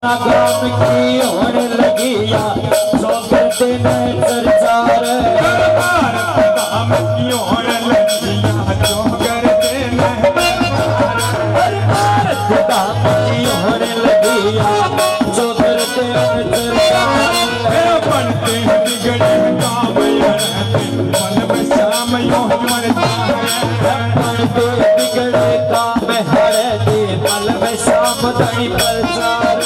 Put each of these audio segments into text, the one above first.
काम की होने लगी या सो करते न सरदार काम की होने लगी या सो करते न काम की होने लगी या सो करते न सरदार बनते बिगड़े काम मन में शाम यो मनता है बनते बिगड़े काम हरे दे मन में शाम दई प्रचार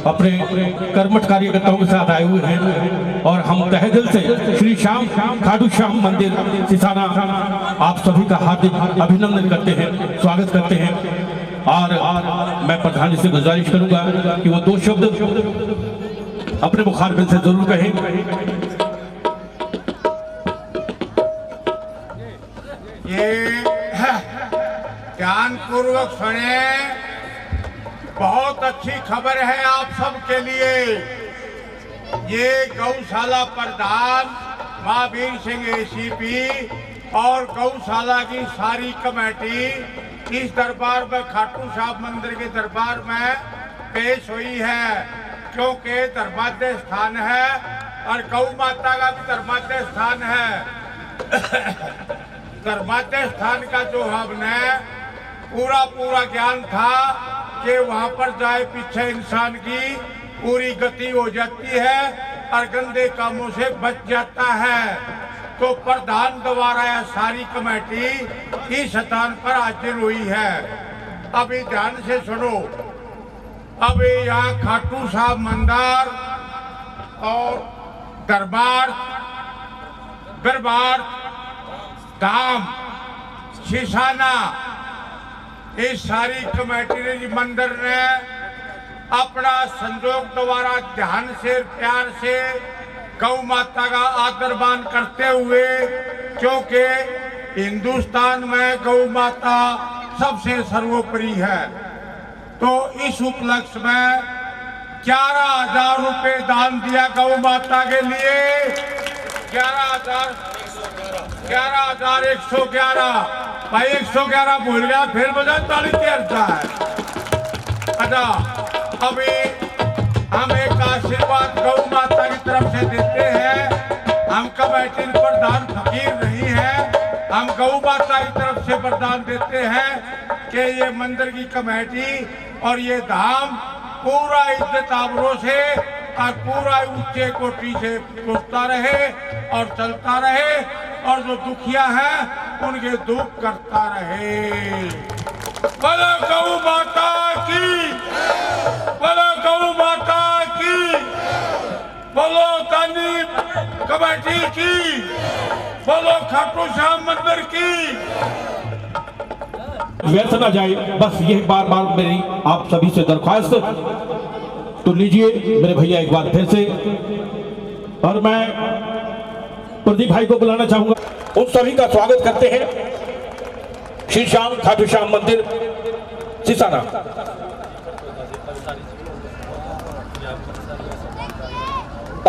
अपने कर्मठ कार्यकर्ताओं के साथ आए हुए हैं और हम तहे दिल से श्री श्याम खाटू श्याम मंदिर सिसाना आप सभी का हार्दिक अभिनंदन करते हैं, स्वागत करते हैं। और मैं प्रधान जी से गुजारिश करूंगा कि वो दो शब्द अपने मुखारबिन से जरूर कहें। ये ध्यानपूर्वक सुने, बहुत अच्छी खबर है आप सब के लिए। ये गौशाला प्रधान महावीर सिंह एसीपी और गौशाला की सारी कमेटी इस दरबार में खाटू श्याम मंदिर के दरबार में पेश हुई है, क्योंकि धर्माद्य स्थान है और गौ माता का भी धर्माद्य स्थान है। धर्माद्य स्थान का जो हमने पूरा ज्ञान था कि वहां पर जाए पीछे इंसान की पूरी गति हो जाती है और गंदे कामों से बच जाता है। तो प्रधान द्वारा यह सारी कमेटी इस स्थान पर हाजिर हुई है। अभी ध्यान से सुनो। अभी यहाँ खाटू श्याम मंदिर और दरबार धाम सिसाना इस सारी कमेटी ने मंदिर ने अपना संजोग द्वारा ध्यान से प्यार से गौ माता का आदरमान करते हुए, क्योंकि हिंदुस्तान में गौ माता सबसे सर्वोपरि है, तो इस उपलक्ष्य में 11,000 रुपए दान दिया गौ माता के लिए। 11,111 भाई 111 भूल गया, फिर बजा ताली तेरता है। अच्छा, अभी हम एक आशीर्वाद गौ माता की तरफ से देते हैं। हम कमेटी प्रधान फकीर नहीं है, हम गौ माता की तरफ से प्रदान देते हैं कि ये मंदिर की कमेटी और ये धाम पूरा इज्जत आबरू से और पूरा ऊंचे कोटि से उठता रहे और चलता रहे, और जो दुखिया हैं उनके दुख करता रहे। बोलो गौ माता की, बोलो गौ माता की, बोलो तानी कमेटी की, बोलो खाटू श्याम मंदिर की। व्यर्थ न जाए, बस यही बार बार मेरी आप सभी से दरख्वास्त। तो लीजिए मेरे भैया एक बार फिर से, और मैं प्रदीप भाई को बुलाना चाहूंगा। उन सभी का स्वागत करते हैं श्री श्याम खाटू श्याम मंदिर सिसाना।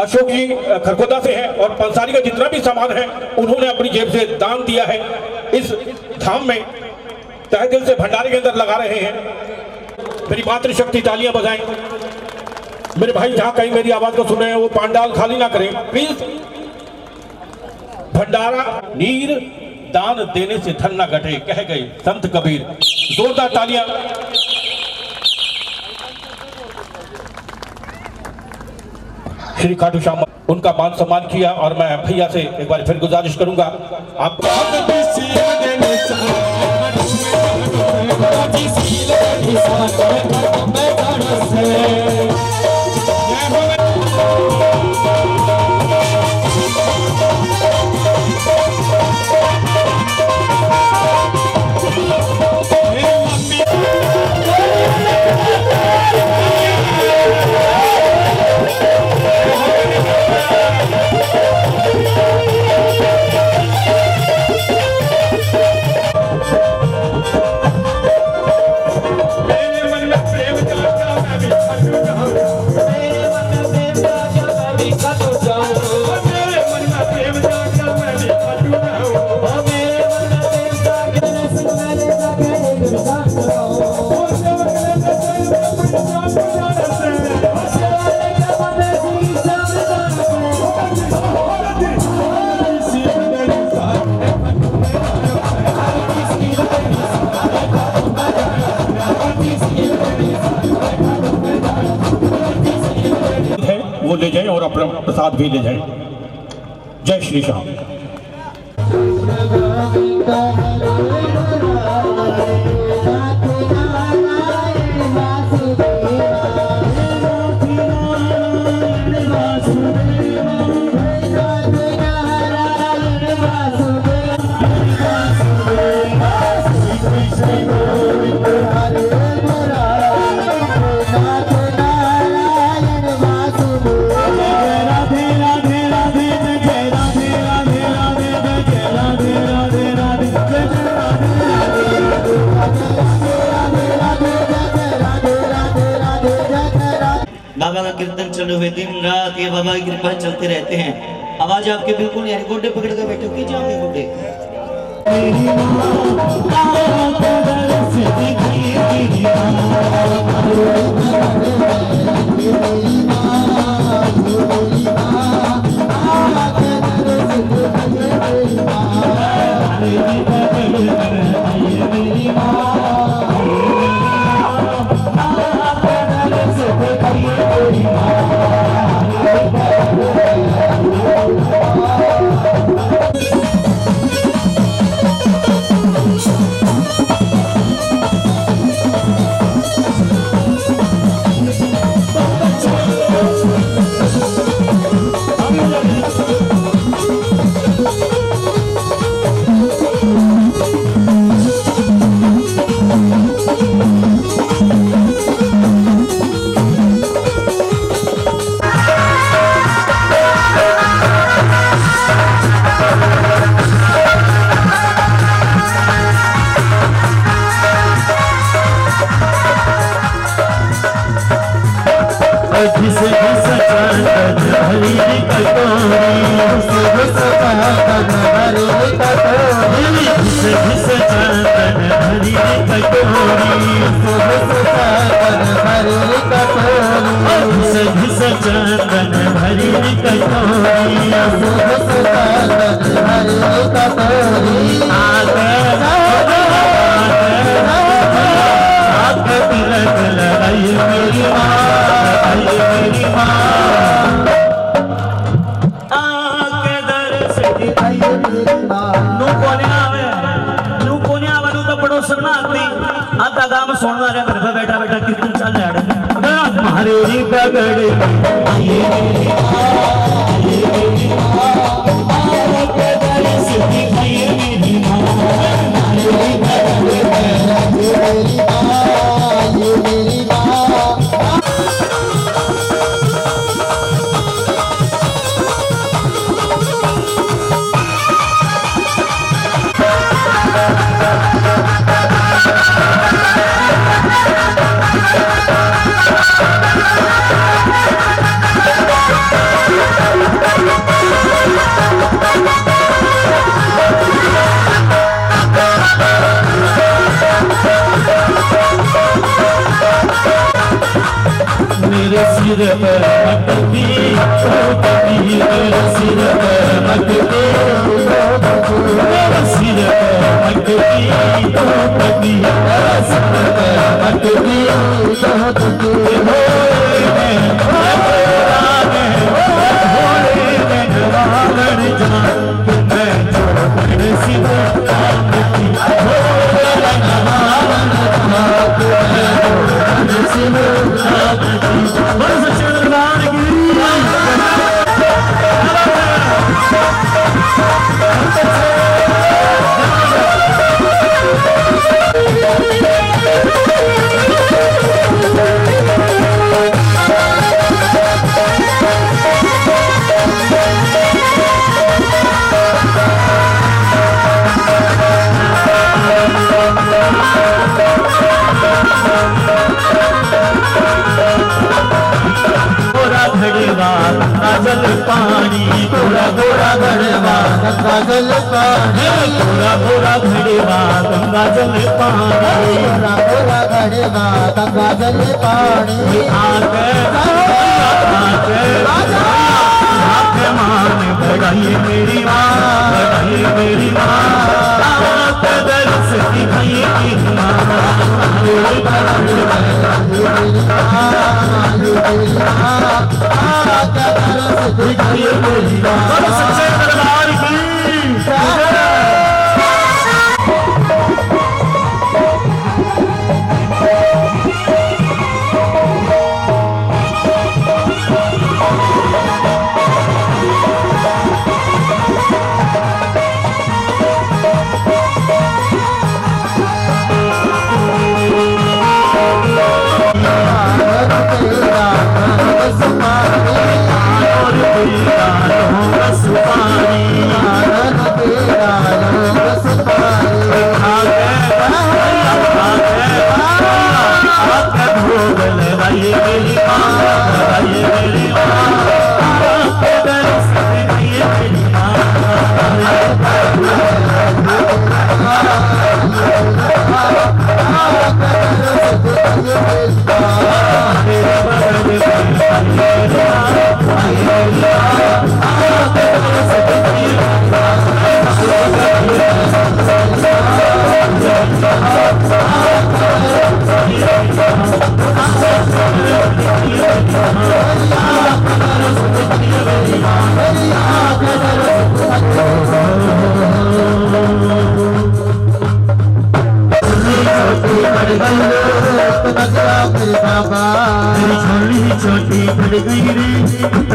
अशोक जी खरगोदा से हैं और पंसारी का जितना भी सामान है उन्होंने अपनी जेब से दान दिया है। इस धाम में तहे दिल से भंडारे के अंदर लगा रहे हैं। मेरी मातृशक्ति तालियां बजाएं। मेरे भाई जहां कहीं मेरी आवाज को सुन रहे हैं वो पांडाल खाली ना करें प्लीज। भंडारा नीर दान देने से धन न घटे, कह गए संत कबीर। जोरदार तालियां। श्री खाटू श्याम उनका मान सम्मान किया और मैं भैया से एक बार फिर गुजारिश करूंगा आप वो ले जाएं और अपना प्रसाद भी ले जाएं। जय श्री श्याम। बाबा का कीर्तन चले हुए दिन रात ये बाबा की कृपा चलते रहते हैं। आवाज आपके बिल्कुल यानी गोड्डे पकड़ कर बैठो, कीजिए आपके गोड्डे। बैठा बैठा कीर्तन चल रहा हमारे पगड़ सिर पर मटकी कबीर सिर पर मटकी सिर पर मटकी कबीर सिर पर मटकी रावण जान मैं चौपड़ सिर जल पानी गोरा गोरा घड़वा गंगा जल पानी गोरा गोरा घड़वा गंगा जल पानी गोरा गोरा घड़वा गंगा जल पानी आके मान बढ़ाई मेरी माँ बढ़ाई मेरी माँ दर्श दिखाई की माँ सच्चे दरबार की छोटी पड़ गई रे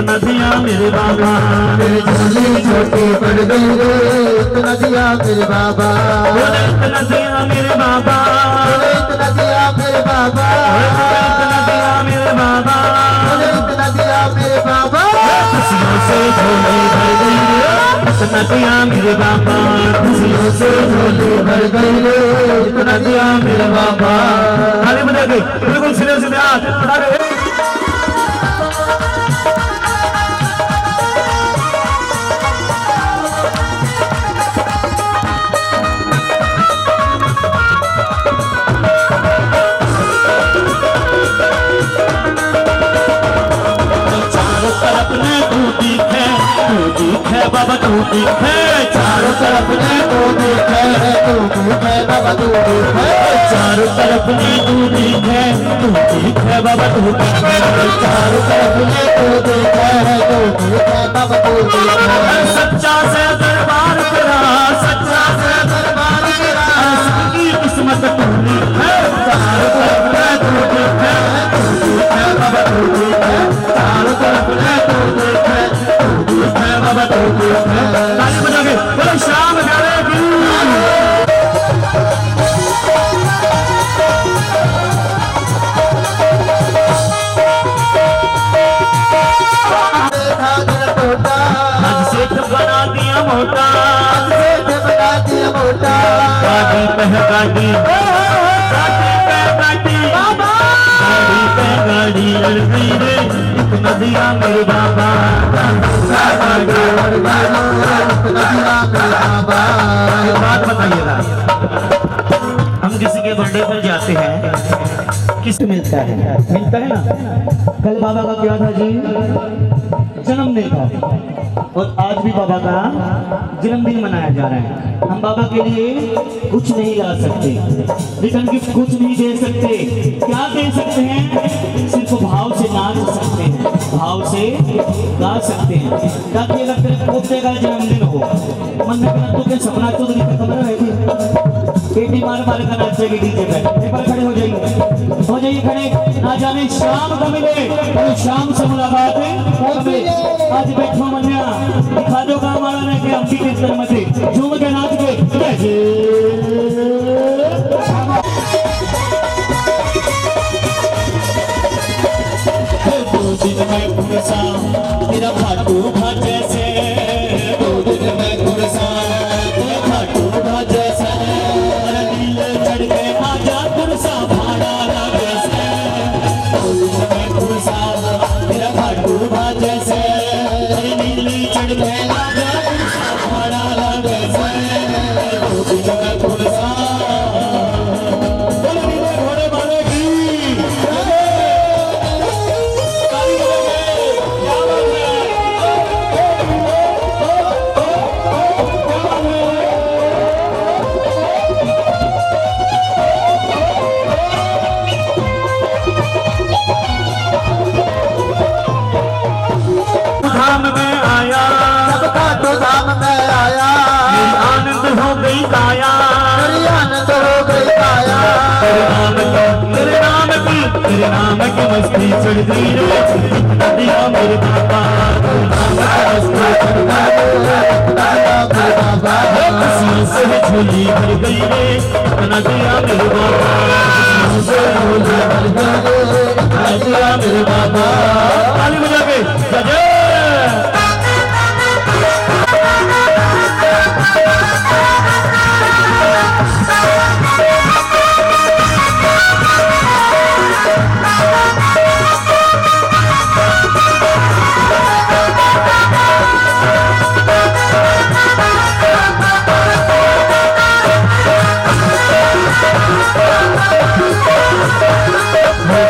नदियाँ मेरे बाबा छोटी पड़ गई रे नदियाँ मेरे बाबा नदियाँ मेरे बाबा नदियाँ मेरे बाबा नदियाँ मेरे बाबा नदियाँ मेरे बाबा खुशियों से झोली भर गई रे नदियाँ मेरे बाबा खुशियों से झोली भर गई रे नदियाँ मेरे बाबा खाली बजा गई बिल्कुल सीधे सीधे हाथ बता गए बाबा तू दिखे चारों तरफ ने तू दिखे बाबा तू दिखे चारों तरफ ने तू दिखे बाबा तू दिखे चारों तरफ ने तू दिखे बाबा तू दिखे सच्चा से दरबार तेरा सच्चा से दरबार तेरा सबकी किस्मत तूने है चारों तरफ ने तू दिखे बाबा तू दिखे चारों तरफ ने तू दिखे बाबा तू दिखे ताली बजा के बोलो शाम प्यारे की बना दिया मोटा बना दिया मोटा गाड़ी पे गाड़ी गाड़ी पे गाड़ी लड़ गई रे नदियाँ मेरे बाबा बात बताइएगा हम किसी के बर्थडे पर जाते हैं किससे मिलता है ना। कल बाबा का क्या था जी, जन्मदिन था, और आज भी बाबा का जन्मदिन मनाया जा रहा है। हम बाबा के लिए कुछ नहीं ला सकते, रिटर्न गिफ्ट कुछ नहीं दे सकते। क्या दे सकते हैं? सिर्फ भाव से नाच सकते हैं, भाव से गा सकते हैं। ताकि अगर तेरे पोते का जन्मदिन हो, मन में करना तो क्या सपना चौधरी का कमरा रहेगी, पेटी मार मार कर नाचेगी डीजे पे। एक बार खड़े हो जाइए खड़े। ना जाने शाम को मिले तो शाम से मुलाकात है। आज बैठो मन्या दिखा दो काम वाला ने कि हम की किस तरह मचे झूम के नाच के तेरा खाटू खा जैसे, 2 दिन में गुरसा तेरा खाटू खा जैसे, नील चढ़ के आजा गुरसा भाड़ा लगे से, 2 दिन में गुरसा तेरा खाटू खा जैसे, नील चढ़ के आजा गुरसा भाड़ा लगे से, 2 दिन में गुरसा। घोड़े वाले की धाम में आया, सबका तो धाम में आया, आनंद हो गई काया, मेरी आनंद हो गई काया। तेरे नाम की मस्ती चढ़ गई रे दिया मेरे बाबा, खुशियों से झोली भर गई रे अपना दिया मेरे बाबा, दिया मेरे बाबा। ताली बजा के जय।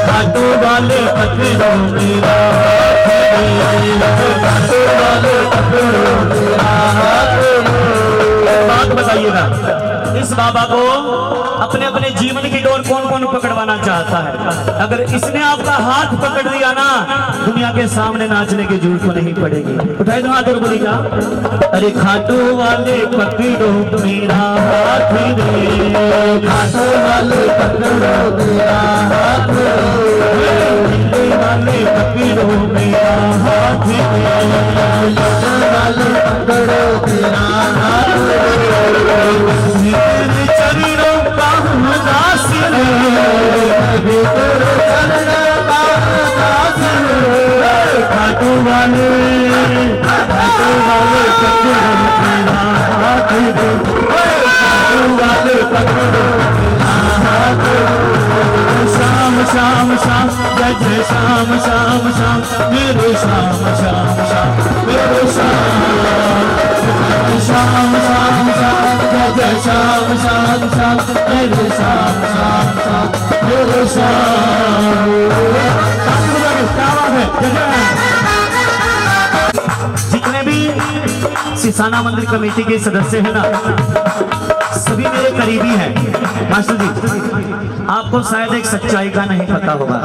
खाटू वाले पकड़ो मेरा, खाटू वाले पकड़ो मेरा। बात बताइएगा, इस बाबा को अपने अपने जीवन की डोर कौन कौन पकड़वाना चाहता है? अगर इसने आपका हाथ पकड़ लिया ना, दुनिया के सामने नाचने की जरूरत नहीं पड़ेगी। उठाए दो हाथ और बोलिएगा, अरे खाटू वाले पकड़ो मेरा हाथ रे, खाटू वाले पकड़ो मेरा हाथ, वाले पकड़ो मेरा हाथ रे, वाले पकड़ो मेरा हाथ, तेरे चरणों का दास रे, तेरे चरण का दास रे। खाटू वाले पकड़ो मेरा हाथ रे, खाटू वाले पकड़ो मेरा हाथ रे। शाम शाम शाम जय जय शाम शाम शाम मेरे शाम शाम शाम मेरे शाम, शाम शाम शाम जय जय शाम शाम शाम मेरे शाम शाम शाम मेरे शाम। क्या बात है, जय। जितने भी सिसाना मंदिर कमेटी के सदस्य हैं ना, सभी मेरे करीबी हैं। मास्टर जी, आपको शायद एक सच्चाई का नहीं पता होगा,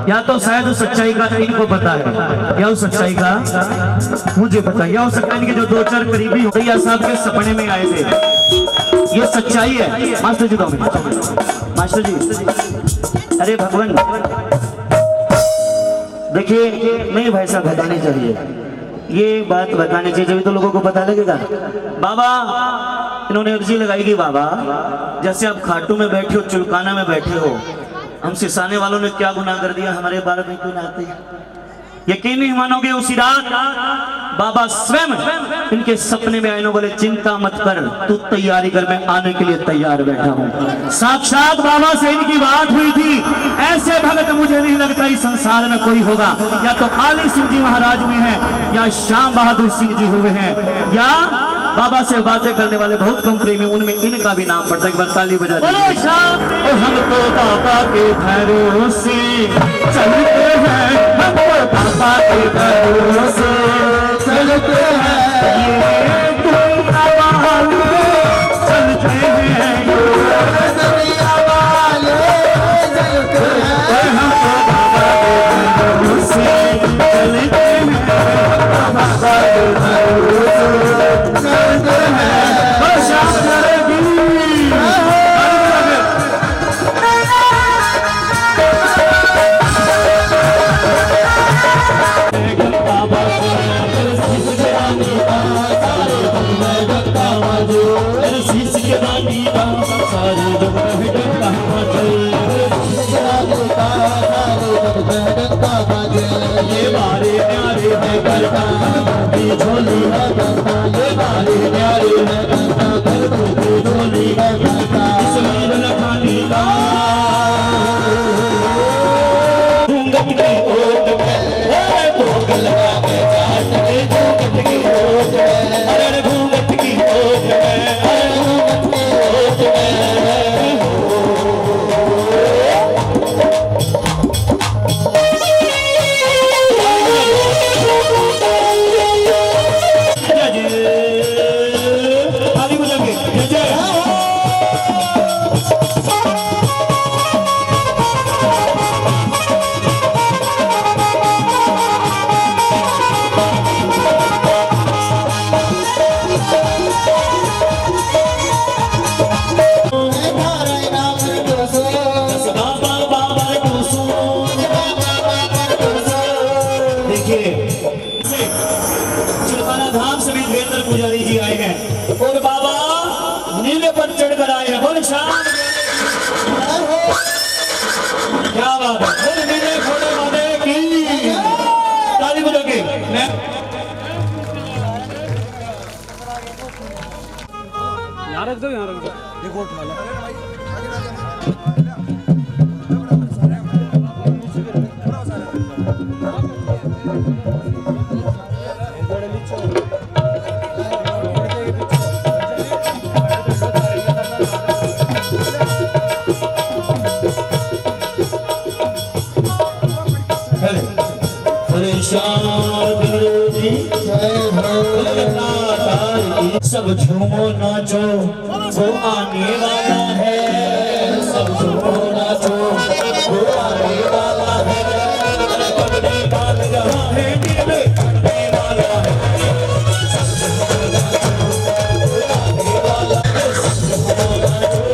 या तो शायद उस सच्चाई का इनको पता है, या उस सच्चाई का मुझे पता है, या हो सकता है इनके जो 2-4 करीबी हो या साहब के सपने में आए थे। ये सच्चाई है। मास्टर जी, 2 मिनट। मास्टर जी, अरे भगवान, देखिए नहीं भाई साहब बतानी चाहिए, ये बात बतानी चाहिए, जब तो लोगों को पता लगेगा। बाबा इन्होंने अर्जी लगाई कि बाबा जैसे आप खाटू में बैठे हो, चुलकाना में बैठे हो, हम सिसाने वालों ने क्या गुनाह कर दिया, हमारे बारे में क्यों ना आते? यकीन नहीं मानोगे, उसी रात बाबा स्वयं इनके सपने में आए, बोले चिंता मत कर, तू तैयारी कर, मैं आने के लिए तैयार बैठा हूँ। साक्षात बाबा से इनकी बात हुई थी। ऐसे भगत मुझे नहीं लगता इस संसार में कोई होगा, या तो काली सिंह जी महाराज हुए हैं, या श्याम बहादुर सिंह जी हुए हैं, या बाबा से बातें करने वाले बहुत कम प्रेमी, उनमें इनका भी नाम पड़ता है। एक बार ताली बजा दीजिए। हम तो बाबा के भरोसे चलते हैं, हम तो बाबा के भरोसे चलते हैं, ये दुनिया वाले चलते हैं, ये दुनिया वाले चलते हैं, हम तो बाबा के भरोसे चलते हैं, बाबा के भरोसे चलते हैं। ये बारे न्यारे है करता की झोली है करता, ये बारे न्यारे है करता घर की झोली है करता, इसमें लखानी का घूंघट की ओट में भोग लगा के चाट के घूंघट की ओट में, अरे घूंघट की ओट में, अरे घूंघट की ओट में। धाम से भी देवेंद्र पुजारी जी आए हैं और बाबा नीले पर चढ़कर आए हैं। बोल शाम क्या बात है, बोल नीले घोड़े वाले की ताली बजाके। मैं यहाँ रख दो, यहाँ रख दो, ये गोट वाला सब झूमो नाचो वो आने वाला है, सब झूमो नाचो वो आने वाला है, पगड़ी बांध रहा है नीले पगड़ी वाला है, सब झूमो नाचो वो आने वाला है, सब झूमो नाचो।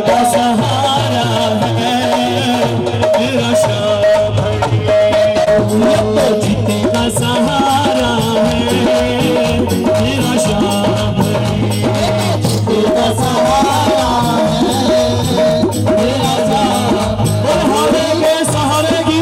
का सहारा है मेरा श्याम तो जीते का सहारा है मेरा श्याम का सहारा है मेरा श्याम और हारे के सहारे की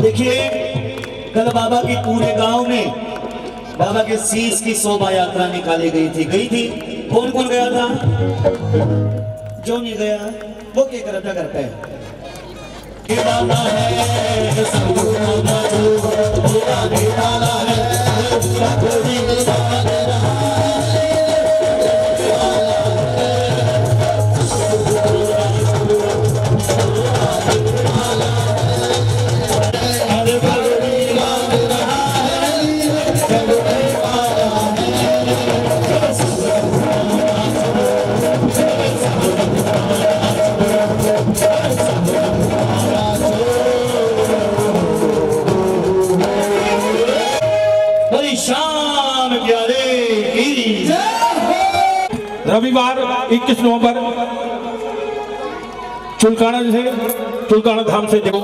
देखिए कल बाबा के पूरे गांव में बाबा के शीश की शोभा यात्रा निकाली गई थी। कौन कौन गया था? जो नहीं गया वो क्या करता करता है। वाला है वाला रविवार 21 नवंबर चुलकाना धाम से देखो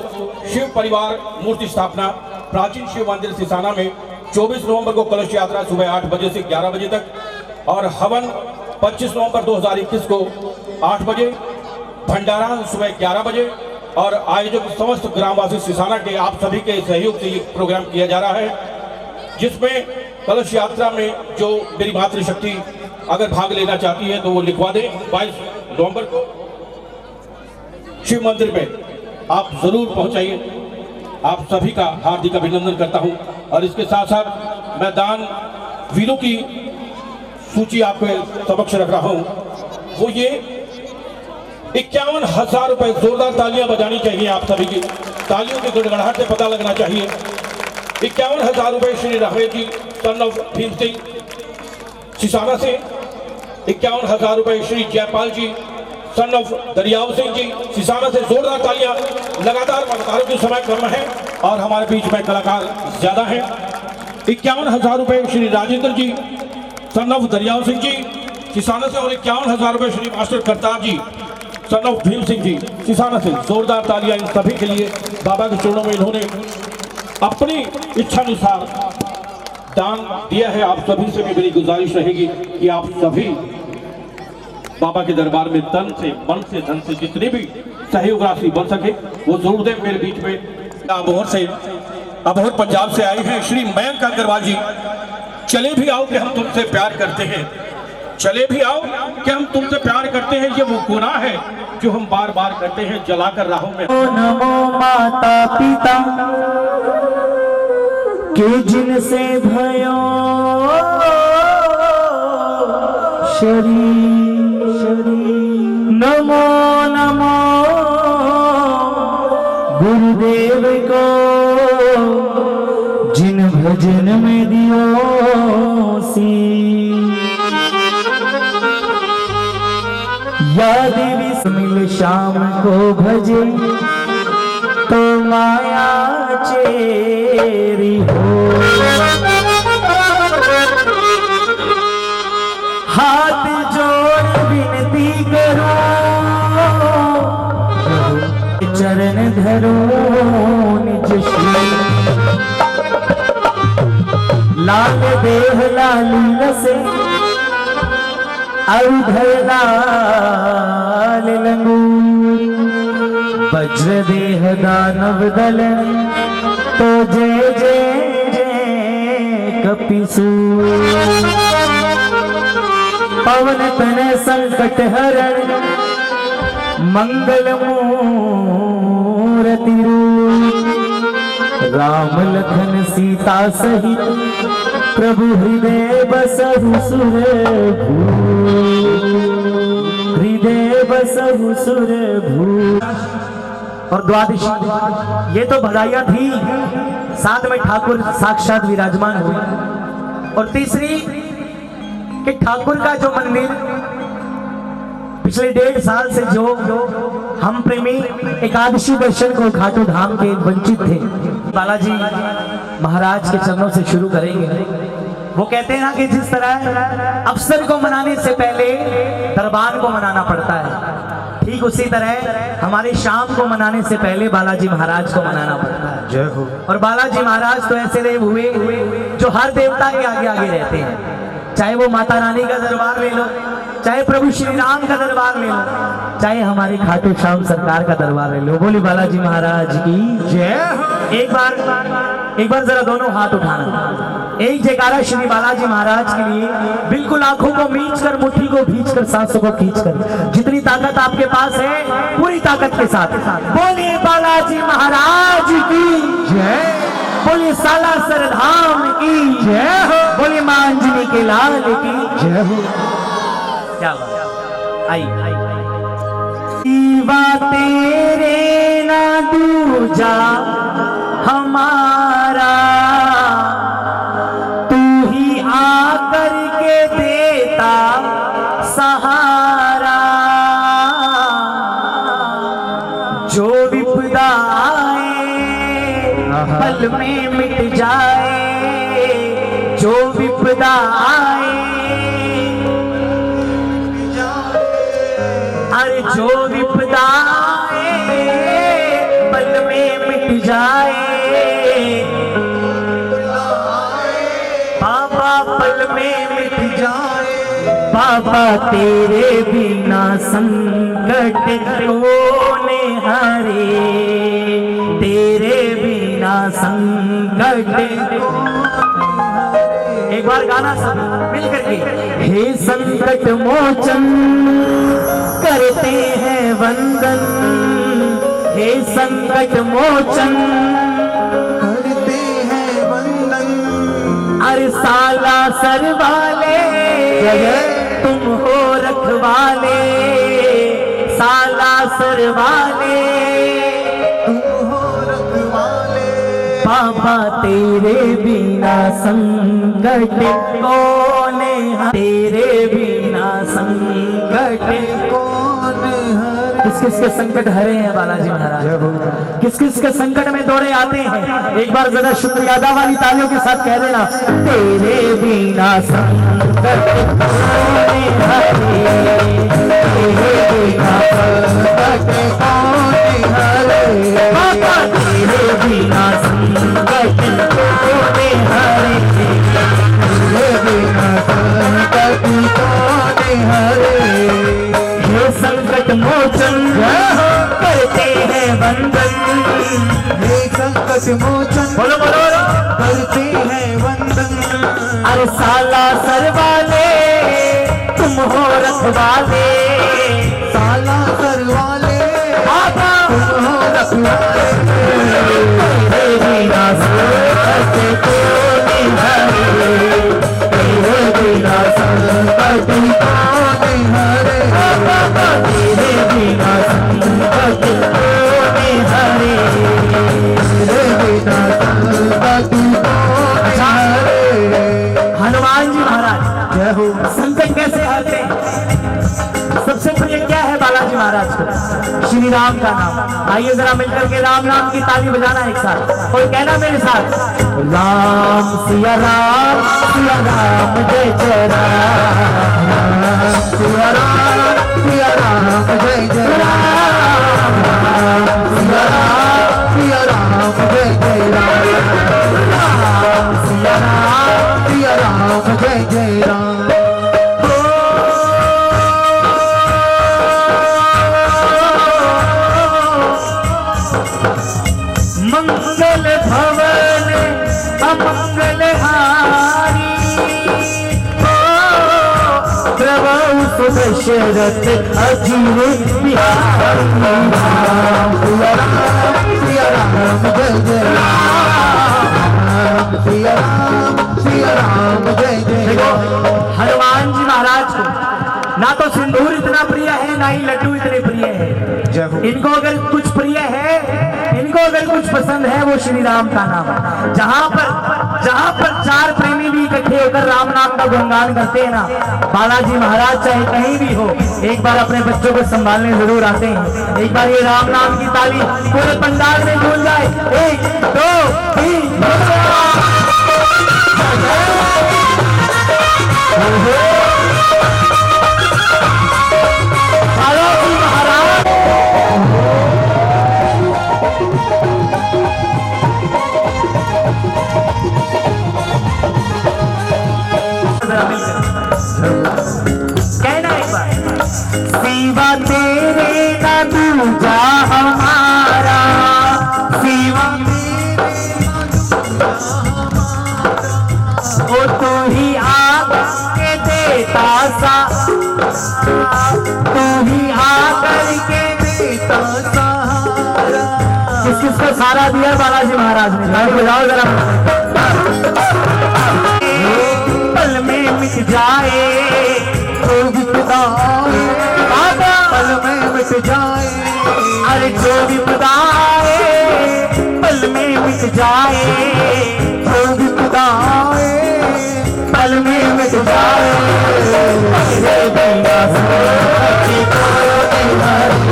शिव परिवार मूर्ति स्थापना प्राचीन शिव मंदिर सिसाना में 24 नवंबर को कलश यात्रा सुबह 8 बजे से 11 बजे तक और हवन 25 नवंबर 2021 को 8 बजे, भंडारा सुबह 11 बजे और आयोजक समस्त ग्रामवासी सिसाना के आप सभी के सहयोग से ये प्रोग्राम किया जा रहा है, जिसमें कलश यात्रा में जो मेरी मातृशक्ति अगर भाग लेना चाहती है तो वो लिखवा दें। 22 नवंबर को शिव मंदिर में आप जरूर पहुंचाइए। आप सभी का हार्दिक अभिनंदन करता हूं और इसके साथ साथ मैं दान वीरों की सूची आपके समक्ष रख रहा हूं। वो ये 51,000 रुपए, जोरदार तालियां बजानी चाहिए आप सभी की, तालियों की गड़गड़ाहट से पता लगना चाहिए। 51,000 रुपए श्री राघवेंद्र जी सन ऑफ भीम सिंह सिसाना से, 51,000 रुपए श्री जयपाल जी सन ऑफ दरियाव सिंह जी सिसाना से। जोरदार तालियां। लगातार कलाकारों की समय कम है और हमारे बीच में कलाकार ज्यादा हैं। 51,000 रुपए श्री राजेंद्र जी सन ऑफ दरियाव सिंह जी सिसाना से और 51,000 रुपए Shri master Kartar ji son of Bhim Singh ji Sisana से। जोरदार तालियां इन सभी के लिए। बाबा के चरणों में इन्होंने अपनी इच्छानुसार दान दिया है। आप सभी से भी मेरी गुजारिश रहेगी कि आप सभी बाबा के दरबार में तन से, मन से, धन से जितनी भी सहयोग राशि बन सके वो जरूर दें। मेरे बीच में अबोहर पंजाब से आए हैं श्री मयंक अग्रवाल जी। चले भी आओ कि हम तुमसे प्यार करते हैं, चले भी आओ कि हम तुमसे प्यार करते हैं, ये वो गुनाह है जो हम बार बार करते हैं जलाकर राहों में। नमो माता पिता के जिनसे भयो शरीर, नमो नमो गुरुदेव को जिन भजन में दियो सी, या देवी मिल शाम को भजे तो माया चेरी हो। हाथ जोड़ विनती करो चरण धरो निज श्री लाल देह लाली लसे अरुधर लाल लंगूर वज्र देह दानव दल तो जय जय जय कपिसूर पवन तन संकट हरण मंगल मूर्ति रूप राम लखन सीता सहित प्रभु हृदय बसहु सुर भू। और द्वादशी ये तो भलाइयां थी, साथ में ठाकुर साक्षात विराजमान हुए। और तीसरी कि ठाकुर का जो मंदिर पिछले 1.5 साल से जो हम प्रेमी एकादशी दर्शन को खाटू धाम के वंचित थे, बालाजी महाराज के चरणों से शुरू करेंगे। वो कहते हैं ना कि जिस तरह अफसर को मनाने से पहले दरबार को मनाना पड़ता है, ठीक उसी तरह हमारे शाम को मनाने से पहले बालाजी महाराज को मनाना पड़ता है। जय हो। और बालाजी महाराज तो ऐसे देव हुए जो हर देवता के आगे आगे रहते हैं, चाहे वो माता रानी का दरबार ले लो, चाहे प्रभु श्री राम का दरबार ले लो, चाहे हमारे खाटू श्याम सरकार का दरबार ले लो। बोली बालाजी महाराज की जय। एक बार जरा दोनों हाथ उठाना, एक जयकारा श्री बालाजी महाराज के लिए। बिल्कुल आंखों को मीच कर, मुट्ठी को भींच कर, सांसों को खींच कर, जितनी ताकत आपके पास है पूरी ताकत के साथ बोलिए बालाजी महाराज की जय। बोलिए सालासर धाम की जय हो। बोलिए मां अंजनी के लाल की जय हो। क्या बात आई दीवा तेरे ना दूजा हमारा, तू ही आकर के देता सहारा। जो विपदा पल में मिट जाए, जो विपदा आए, अरे जो विपदा आए पल में मिट जाए, बाबा पल में मिट जाए। बाबा तेरे बिना संकट कौन हरे, तेरे बिना संकट। एक बार गाना सब मिल करके। हे संकट मोचन करते हैं वंदन, हे संकट मोचन करते हैं वंदन। अरे साला सर वाले तुम हो रखवाले, साला सर वाले बाबा तेरे बिना संकट कौन है, तेरे बिना संकट कौन है। किस किस के संकट हरे हैं बालाजी महाराज, किस किस के संकट में दौड़े आते हैं। एक बार जरा शुक्रियादा वाली तालियों के साथ कह देना, तेरे बिना संकट कौन हरे, तेरे बिना संकट कौन हरे। बाबा तेरे बिना संकट कौन हरे, तेरे बिना संकट कौन हरे। हे संकट मोचन करते हैं वंदन, हे संकट मोचन बोलो बोलो करते हैं वंदन। अरे साला सर वाले तुम हो रखवाले, साला सर वाले बाबा तुम हो रखवाले। तेरे बिना संकट कौन हरे, तेरे बिना संकट कौन हरे। बाबा तेरे बिना संकट कौन हरे, तेरे बिना संकट कौन हरे। हनुमान जी महाराज जय हो। संकट कैसे हरते हैं? सबसे प्रिय क्या है बालाजी महाराज को? श्री राम का नाम। आइए जरा मिलकर के राम नाम की ताली बजाना एक साथ, कोई कहना मेरे साथ, राम सिया राम जय जय राम। प्रभु सुदशरथ अजीर बिहारी राम सिया राम जय जय राम सिया राम जय जय राम। हनुमान जी महाराज को ना तो सिंदूर इतना प्रिय है, ना ही लड्डू इतने प्रिय है। इनको अगर कुछ प्रिय है, इनको अगर कुछ पसंद है, वो श्री राम का नाम। जहाँ पर चार प्रेमी भी इकट्ठे होकर राम नाम का गुणगान करते हैं ना, बालाजी महाराज चाहे कहीं भी हो, एक बार अपने बच्चों को संभालने जरूर आते हैं। एक बार ये राम नाम की ताली पूरे पंडाल में गूंज जाए। 1 2 3 बालाजी महाराज। कहना एक बार, सिवा तेरे ना दूजा हमारा, सिवा वो तू ही आके देता सा, तू ही आकर के देता सहारा। किसको सारा दिया बालाजी महाराज ने? बजाओ जरा। पल में मिट जाए तो विपदाए, पल में मिट जाए, अरे जो विपदाए पल में मिट जाए, जो विपदाए पल में मिट जाए। तेरे बिना सच्ची को नहीं हरे,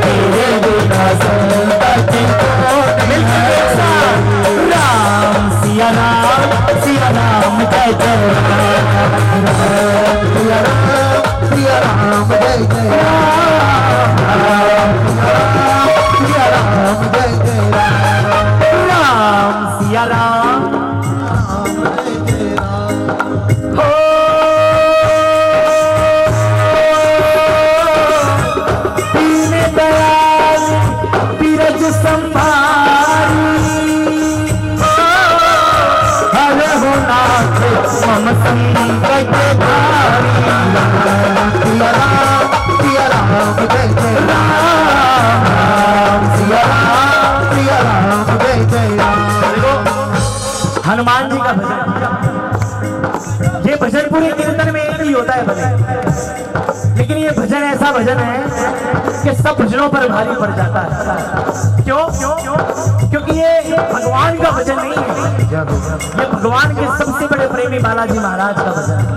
तेरे बिना सच्ची को नहीं हरे। राम सिया राम जय जय राम, सिया राम जय जय राम, सिया राम जय जय राम, राम सिया राम जय जय राम। हो। दीन दयाल बिरज संभारी, हर हो नाथ मम संकट भारी। सिया राम जय जय राम, सिया राम जय जय राम। हनुमान जी का भजन, ये भजन पूरे कीर्तन में एक ही होता है भजन, लेकिन ये भजन ऐसा भजन है कि सब भजनों पर भारी पड़ जाता है। क्यों? क्योंकि ये भगवान का भजन नहीं है, ये भगवान के सबसे बड़े प्रेमी बालाजी महाराज का भजन है।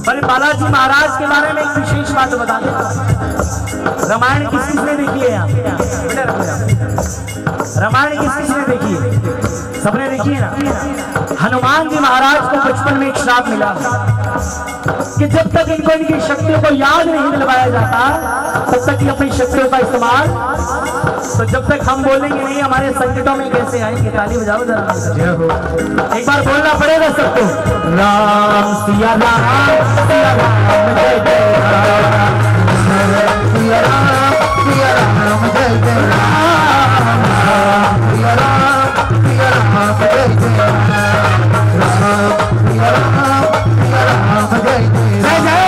पर बालाजी महाराज के बारे में एक विशेष बात बता दें। रामायण किसने देखी है? यहाँ रामायण किसने देखी है? सबने देखी है ना। हनुमान जी महाराज को बचपन में एक श्राप मिला कि जब तक इनको इनकी शक्तियों को याद नहीं दिलवाया जाता, तब तक ये अपनी शक्तियों का इस्तेमाल, तो जब तक हम बोलेंगे नहीं हमारे संकटों में कैसे आएंगे। ताली बजाओ जरा, एक बार बोलना पड़ेगा सबको। राम सिया राम, सिया राम जय जय राम, सिया राम जय जय राम, सिया राम जय जय राम, सिया राम जय जय राम।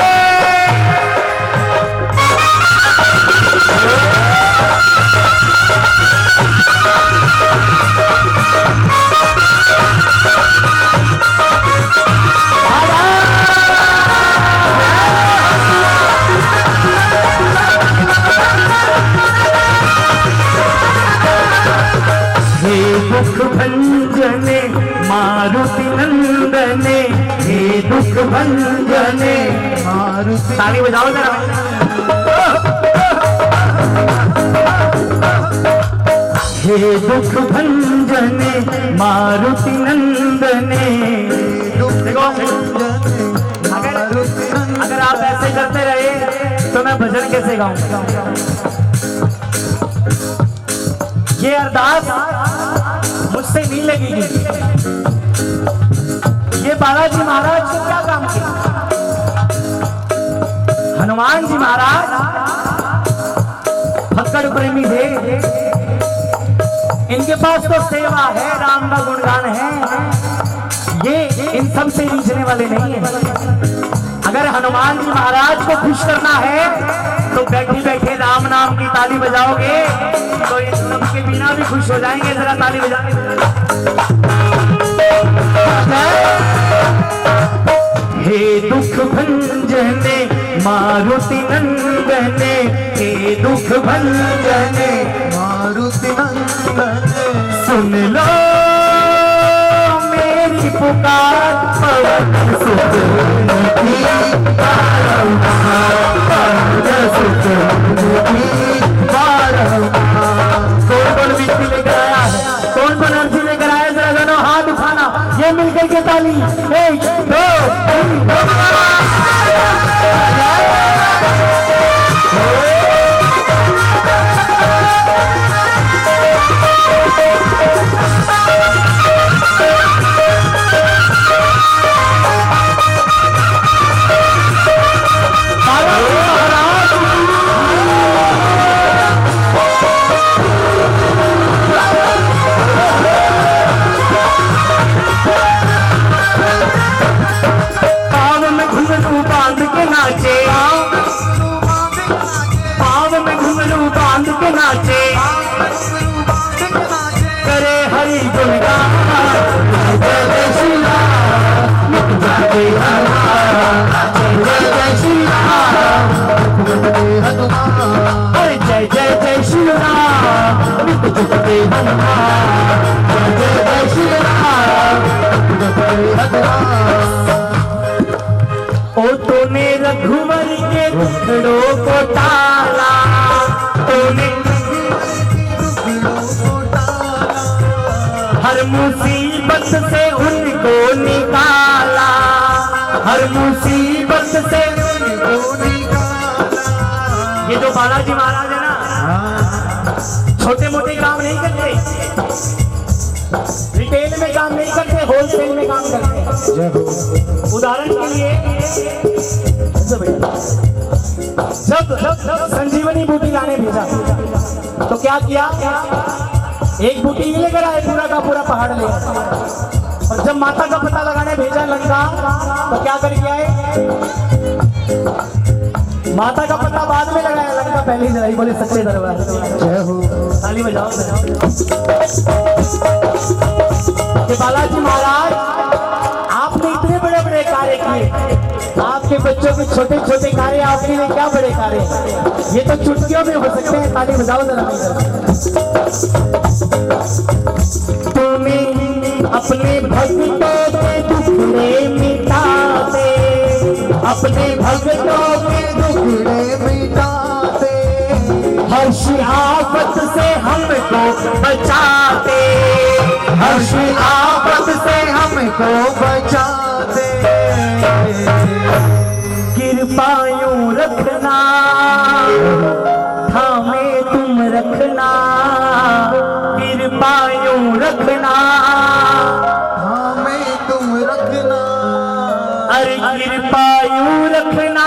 दुख भंजने मारुति नंदने, हे दुख भंजने मारुति। ताली बजाओ जरा। हे दुख भंजने मारुति नंदने। देखो, अगर आप ऐसे करते रहे तो मैं भजन कैसे गाऊं? ये अरदास मुझसे नहीं लगेगी। ये बालाजी महाराज ने क्या काम किया? हनुमान जी महाराज फक्कड़ प्रेमी थे, इनके पास तो सेवा है, राम का गुणगान है, ये इन सब से नीचने वाले नहीं है। अगर हनुमान जी महाराज को खुश करना है तो बैठे बैठे राम नाम की ताली बजाओगे तो इन सबके बिना भी खुश हो जाएंगे। जरा ताली बजाएंगे। हे दुख भंजने मारुति नंदने, हे दुख भंजने मारुति नंदने, सुन लो मेरी पुकार पवन सुत कौन व्यक्ति लेकर आया है, कौन अर्जी लेकर आया, जरा दोनों हाथ उठाना, ये मिलकर के ताली। 1 2 नाचे करे हरि गुणगान, जय जय श्री राम, जय जय श्री राम, अरे जय जय जय श्री राम, जय जय श्री राम। ओ तूने रघुवर के दुखड़ों को टाला, तूने हर मुसीबत से उनको निकाला, हर मुसीबत से उनको निकाला। ये जो बालाजी महाराज है ना, छोटे मोटे काम नहीं करते, रिटेल में काम नहीं करते, होलसेल में काम करते। उदाहरण के लिए जब संजीवनी बूटी लाने भेजा तो क्या किया, एक बूटी नहीं लेकर आए, पूरा का पूरा पहाड़ ले। और जब माता का पता लगाने भेजा लंका तो क्या करके आए, माता का पता बाद में लगाया, लंका पहले ही जलाई। बोले सच्चे दरबार जय हो, ताली बजाओ। बालाजी महाराज आपने इतने बड़े बड़े कार्य किए, आपके बच्चों के छोटे छोटे कार्य आपके लिए क्या बड़े कार्य, ये तो चुटकियों में हो सकते हैं। ताली बजाओ जरा। तुम्हें अपने भक्तों के दुखड़े मिटाते, अपने भक्तों के दुखड़े मिटाते, हर्ष आफत से हमको बचाते, हर्ष आफत से हमको बचाते। कृपा यूं रखना, थामे तुम रखना, कृपा यूं रखना, थामे तुम रखना, अरे कृपा यूं रखना,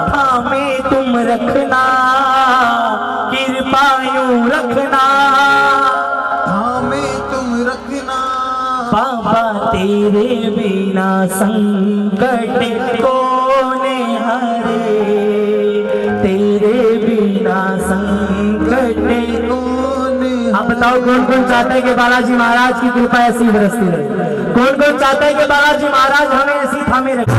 थामे तुम रखना, कृपा यूं रखना, थामे तुम रखना। बाबा तेरे बिना संकट कौन हरे, तेरे बिना संकट कौन। आप बताओ कौन कौन चाहता है कि बालाजी महाराज की कृपा ऐसी बरसती रहे, कौन कौन चाहता है कि बालाजी महाराज हमें ऐसी थामे रखना।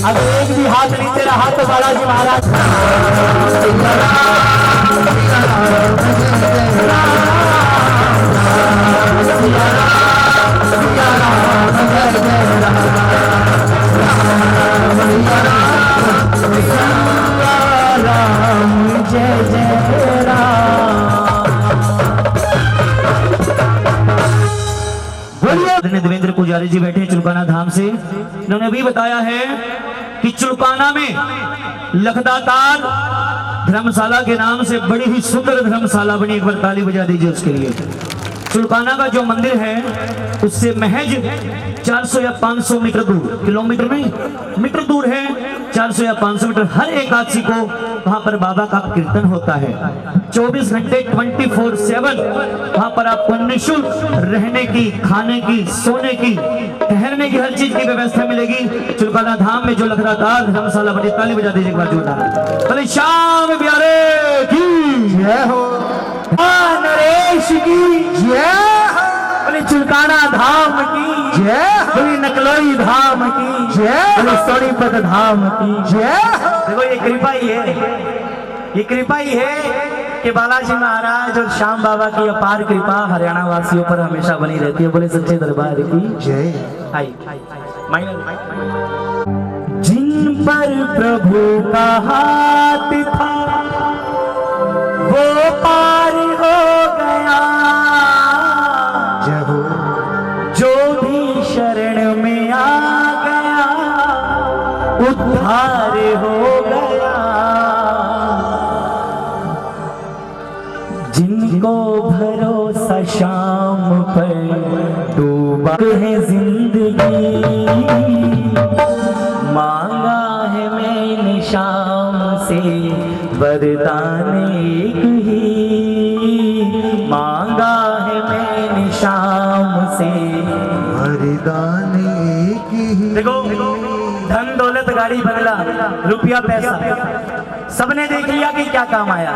अब एक भी हाथ नीचे रहा तो बालाजी महाराज जय जय राम। बोलिए। देवेंद्र पुजारी जी बैठे चुलकाना धाम से, इन्होंने भी बताया है कि चुलकाना में लखदातार धर्मशाला के नाम से बड़ी ही सुंदर धर्मशाला बनी। एक बार ताली बजा दीजिए उसके लिए। चुलकाना का जो मंदिर है उससे महज 400 या 500 मीटर दूर, किलोमीटर नहीं मीटर दूर है, 400 या 500 मीटर। हर एकादशी को वहां पर बाबा का कीर्तन होता है। 24 घंटे 24/7 वहां पर आपको निःशुल्क रहने की, खाने की, सोने की, ठहरने की हर चीज की व्यवस्था मिलेगी। चुलकाना धाम में जो लखदातार धर्मशाला बनी। ताली बजा दीजिए एक बार जोरदार। भले श्याम प्यारे की जय हो, नरेश की जय हो, बोले चुलकाना धाम की जय, बोले नकलोई धाम की जय, बोले सोनीपत धाम की जय। देखो ये कृपा ही है, ये कृपा ही है कि बालाजी महाराज और श्याम बाबा की अपार कृपा हरियाणा वासियों पर हमेशा बनी रहती है। बोले सच्चे दरबार की जय। आई जिन पर प्रभु का हाथ था वो पार हो गया, जो भी शरण में आ गया उद्धार हो गया। जिनको भरोसा शाम पर डूबा है जिंदगी, मांगा है मैंने शाम से वरदान एक ही, मांगा है मैंने शाम से वरदान एक ही। देखो धन दौलत गाड़ी बंगला रुपया पैसा सबने देख लिया कि क्या काम आया।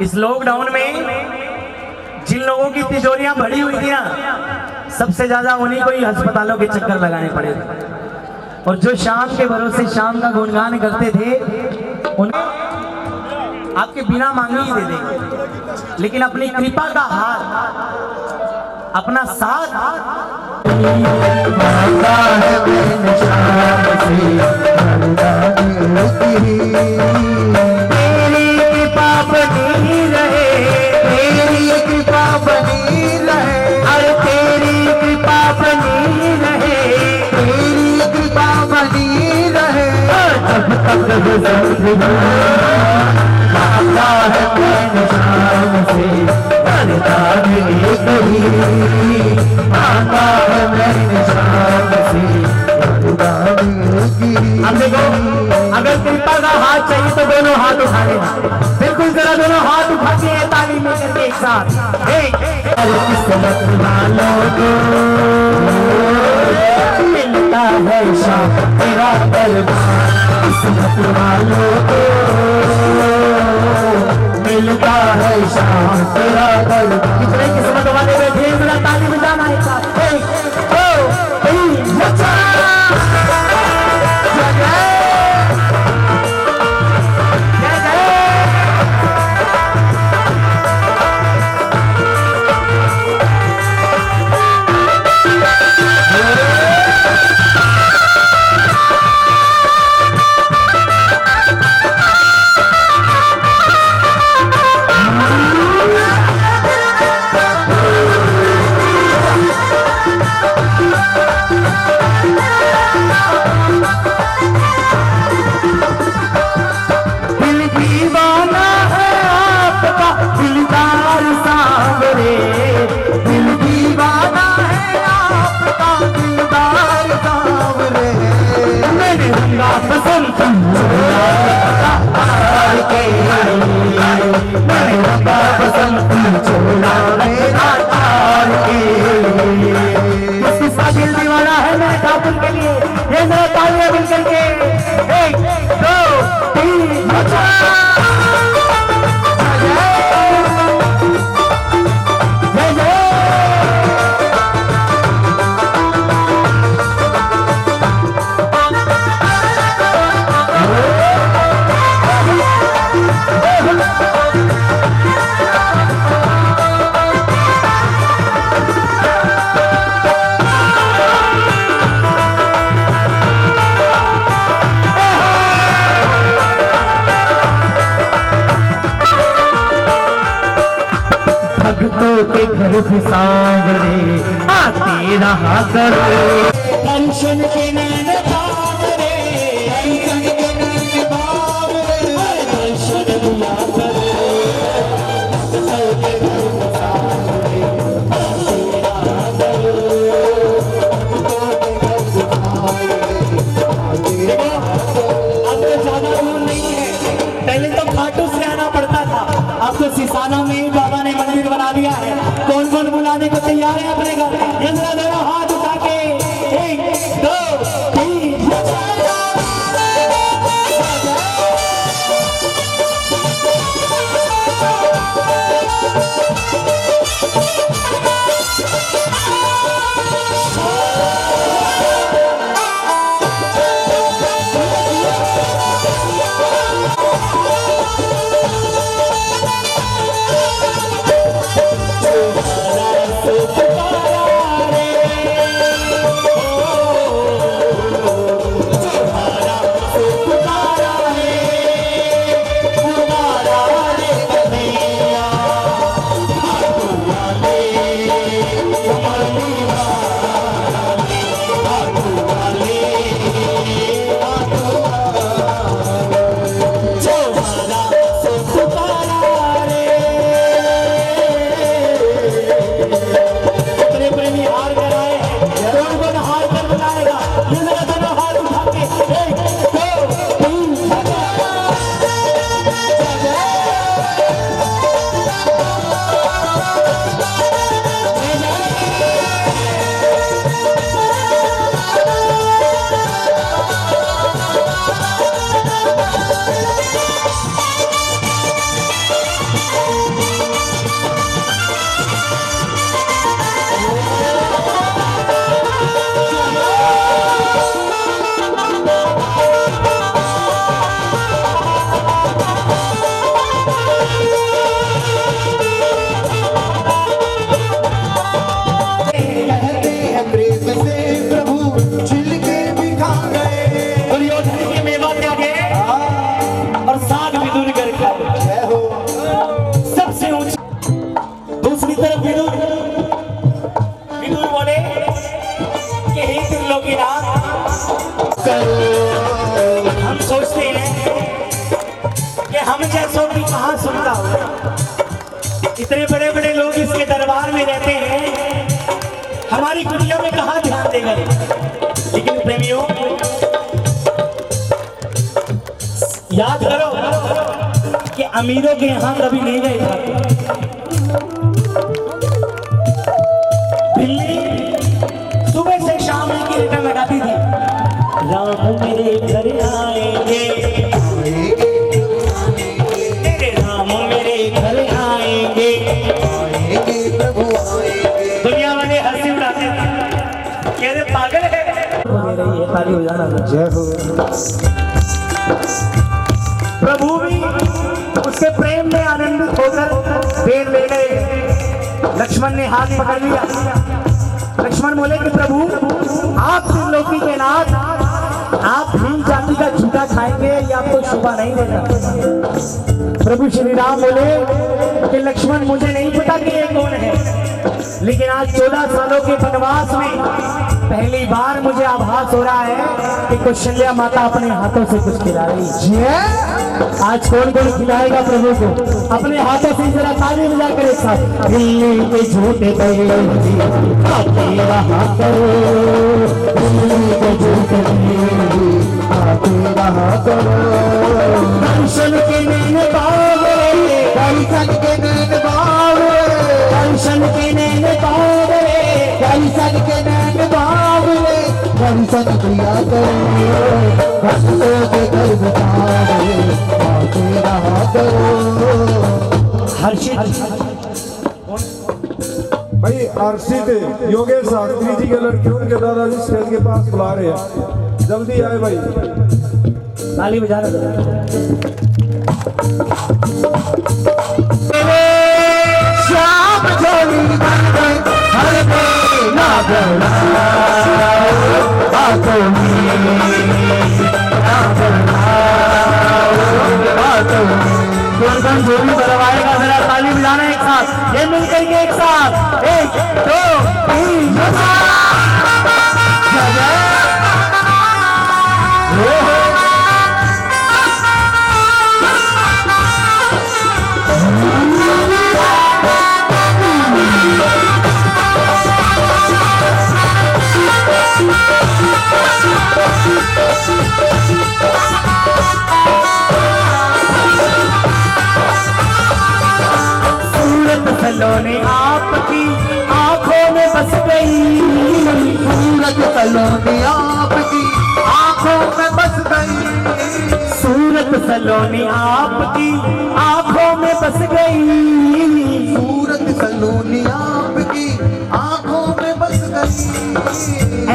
इस लॉकडाउन में जिन लोगों की तिजोरियां भरी हुई थी ना, सबसे ज्यादा उन्हीं को ही अस्पतालों के चक्कर लगाने पड़े थे। और जो शाम के भरोसे शाम का गुणगान करते थे उन्हें आपके बिना मांगे ही दे देंगे, लेकिन अपनी कृपा का हाथ, अपना साथ तेरी कृपा बनी रहे, तेरी कृपा बनी रहे, अरे तेरी कृपा बनी रहे, तेरी कृपा बनी रहे, जब तक मांगा है मैंने शाम से वरदान एक ही, मांगा है मैंने शाम से वरदान एक ही। अब देखो अगर कृपा का हाथ चाहिए तो दोनों हाथ उठा लेना, बिल्कुल जरा दोनों हाथ उठा के ताली में करके एक साथ। अरे किस्मत वालों को मिलता है शाम तेरा दरबार, किस्मत वालों को मिलता है शाम तेरा दरबार। कितने किस्मत वाले बैठे हैं, जरा ताली बजाना एक साथ। 1 2 3 अच्छा दिल दीवाना है मेरे ठाकुर के लिए, ये जरा तालियां मिल करके 1 2 3 अच्छा के घर से सांवरे आते रहा करो, टेंशन के नैन सांवरे जा रहे हैं अपने घर। ये जरा दोनों हाथ उठा के 1 2 3 हम सोचते हैं कि हम जैसों की कहाँ सुनता होगा। इतने बड़े बड़े लोग इसके दरबार में रहते हैं, हमारी कुटिया में कहाँ ध्यान देगा। लेकिन प्रेमियों, याद करो कि अमीरों के यहाँ कभी नहीं गए थे। बिल्ली सुबह से शाम की रिटर्न लगाती थी, राम मेरे घर आएंगे, तेरे राम मेरे घर आएंगे, दुनिया वाले हंसी उड़ाते थे, कहते पागल है। खाली हो जाना। जय हो। प्रभु भी उसके प्रेम में आनंदित होकर पेड़ ले गए। लक्ष्मण ने हाथ पकड़ लिया। लक्ष्मण बोले कि प्रभु, आप त्रिलोकी के नाथ, आप भीम जाति का झूठा खाएंगे, ये आपको शोभा नहीं देगा। प्रभु श्री राम बोले कि लक्ष्मण, मुझे नहीं पता कि ये कौन है, लेकिन आज 14 सालों के वनवास में पहली बार मुझे आभास हो रहा है कि कौशल्या माता अपने हाथों से कुछ खिला रही है। आज कौन कौन खिलाएगा प्रभु को? अपने हाथों से जरा ताली बजा कर एक साथ। दिल्ली के झूठे आते रहा करो, दिल्ली के झूठे आते रहा करो। दर्शन के नैन बावे, दर्शन के नैन बावे, दर्शन के नैन बावे, दर्शन के नैन बावे, दर्शन किया करो, भक्तों के घर बितावे, आते रहा करो। हर्षित भाई हर्षित योगेश शास्त्री जी के लड़के उनके दादाजी स्टेज के पास बुला रहे हैं, जल्दी आए भाई। ताली बजा रहे। श्याम जोड़ी हर ना कौन जोड़ी बरवाएगा? जरा ताली बजाना एक साथ, ये मिलकर के एक साथ। 1 2 3 सूरत सलोने आपकी आंखों में बस गई, सूरत सलोनी आपकी आंखों में बस गई, सूरत सलोनी आपकी आंखों में बस गई,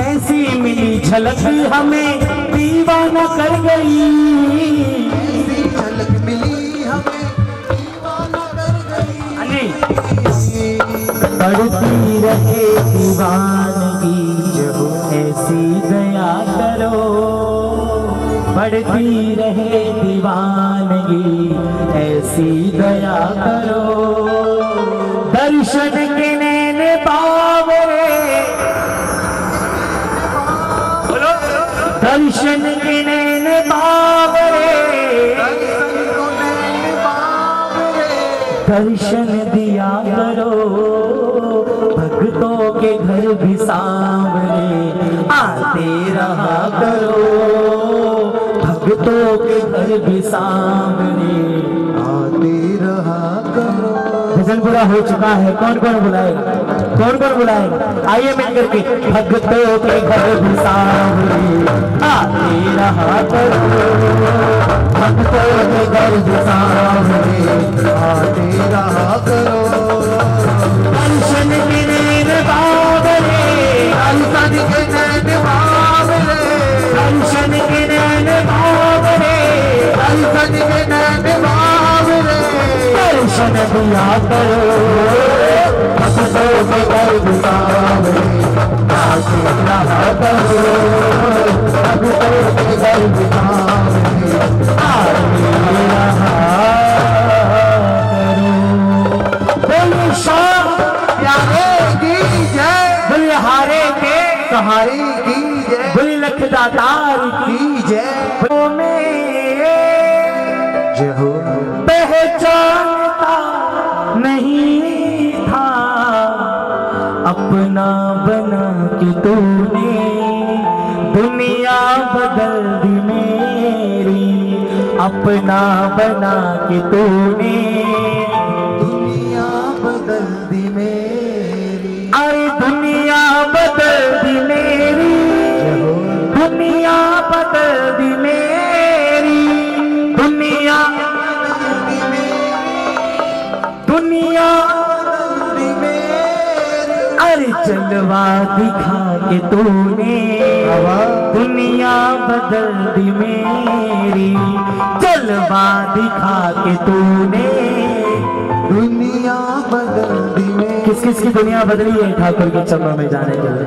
ऐसी मिली झलक हमें दीवाना कर गई, ऐसी झलक मिली हमें दीवाना कर गई। बढ़ती रहे दीवानगी ऐसी दया करो, बढ़ती रहे दीवानगी ऐसी दया करो, दर्शन के नैन बावरे, दर्शन के नैन बावरे, दर्शन दिया करो, भक्तों के घर भी सामने आते रहा करो, भक्तों के घर भी सामने आते रहा करो। भजन पूरा हो चुका है, कौन कौन बुलाएगा, कौन कौन बुलाएगा, आइए मिलकर के, भक्तों के घर भी सामने आते रहा करो, भक्तों के घर भी सामने आते रहा करो, दर्शन के नैन बावरे, दर्शन के नैन बावरे, दर्शन के नैन बावरे, दर्शन के नैन बावरे, दर्शन दिया करो, भक्तों के घर भी सामने आते रहा करो, भक्तों के घर भी सामने आते रहा करो। बोलिए शाह प्यारे की जय, बोलिए हारे के सहारे की जय, बोलिए लखदातार की जय, की में जय हो। पहचानता नहीं था, अपना बना के तूने दुनिया बदल दी मेरी, अपना बना के तूने दुनिया बदल दी मेरी, अरे दुनिया बदल दी मेरी, दुनिया बदल दी मेरी, दुनिया दुनिया दी मेरी, अरे जलवा दिखा के तूने दुनिया बदल दी मेरी, जलवा दिखा के तूने दुनिया बदल दी मेरी। किस किस की दुनिया बदली है ठाकुर के चरणों में जाने के लिए,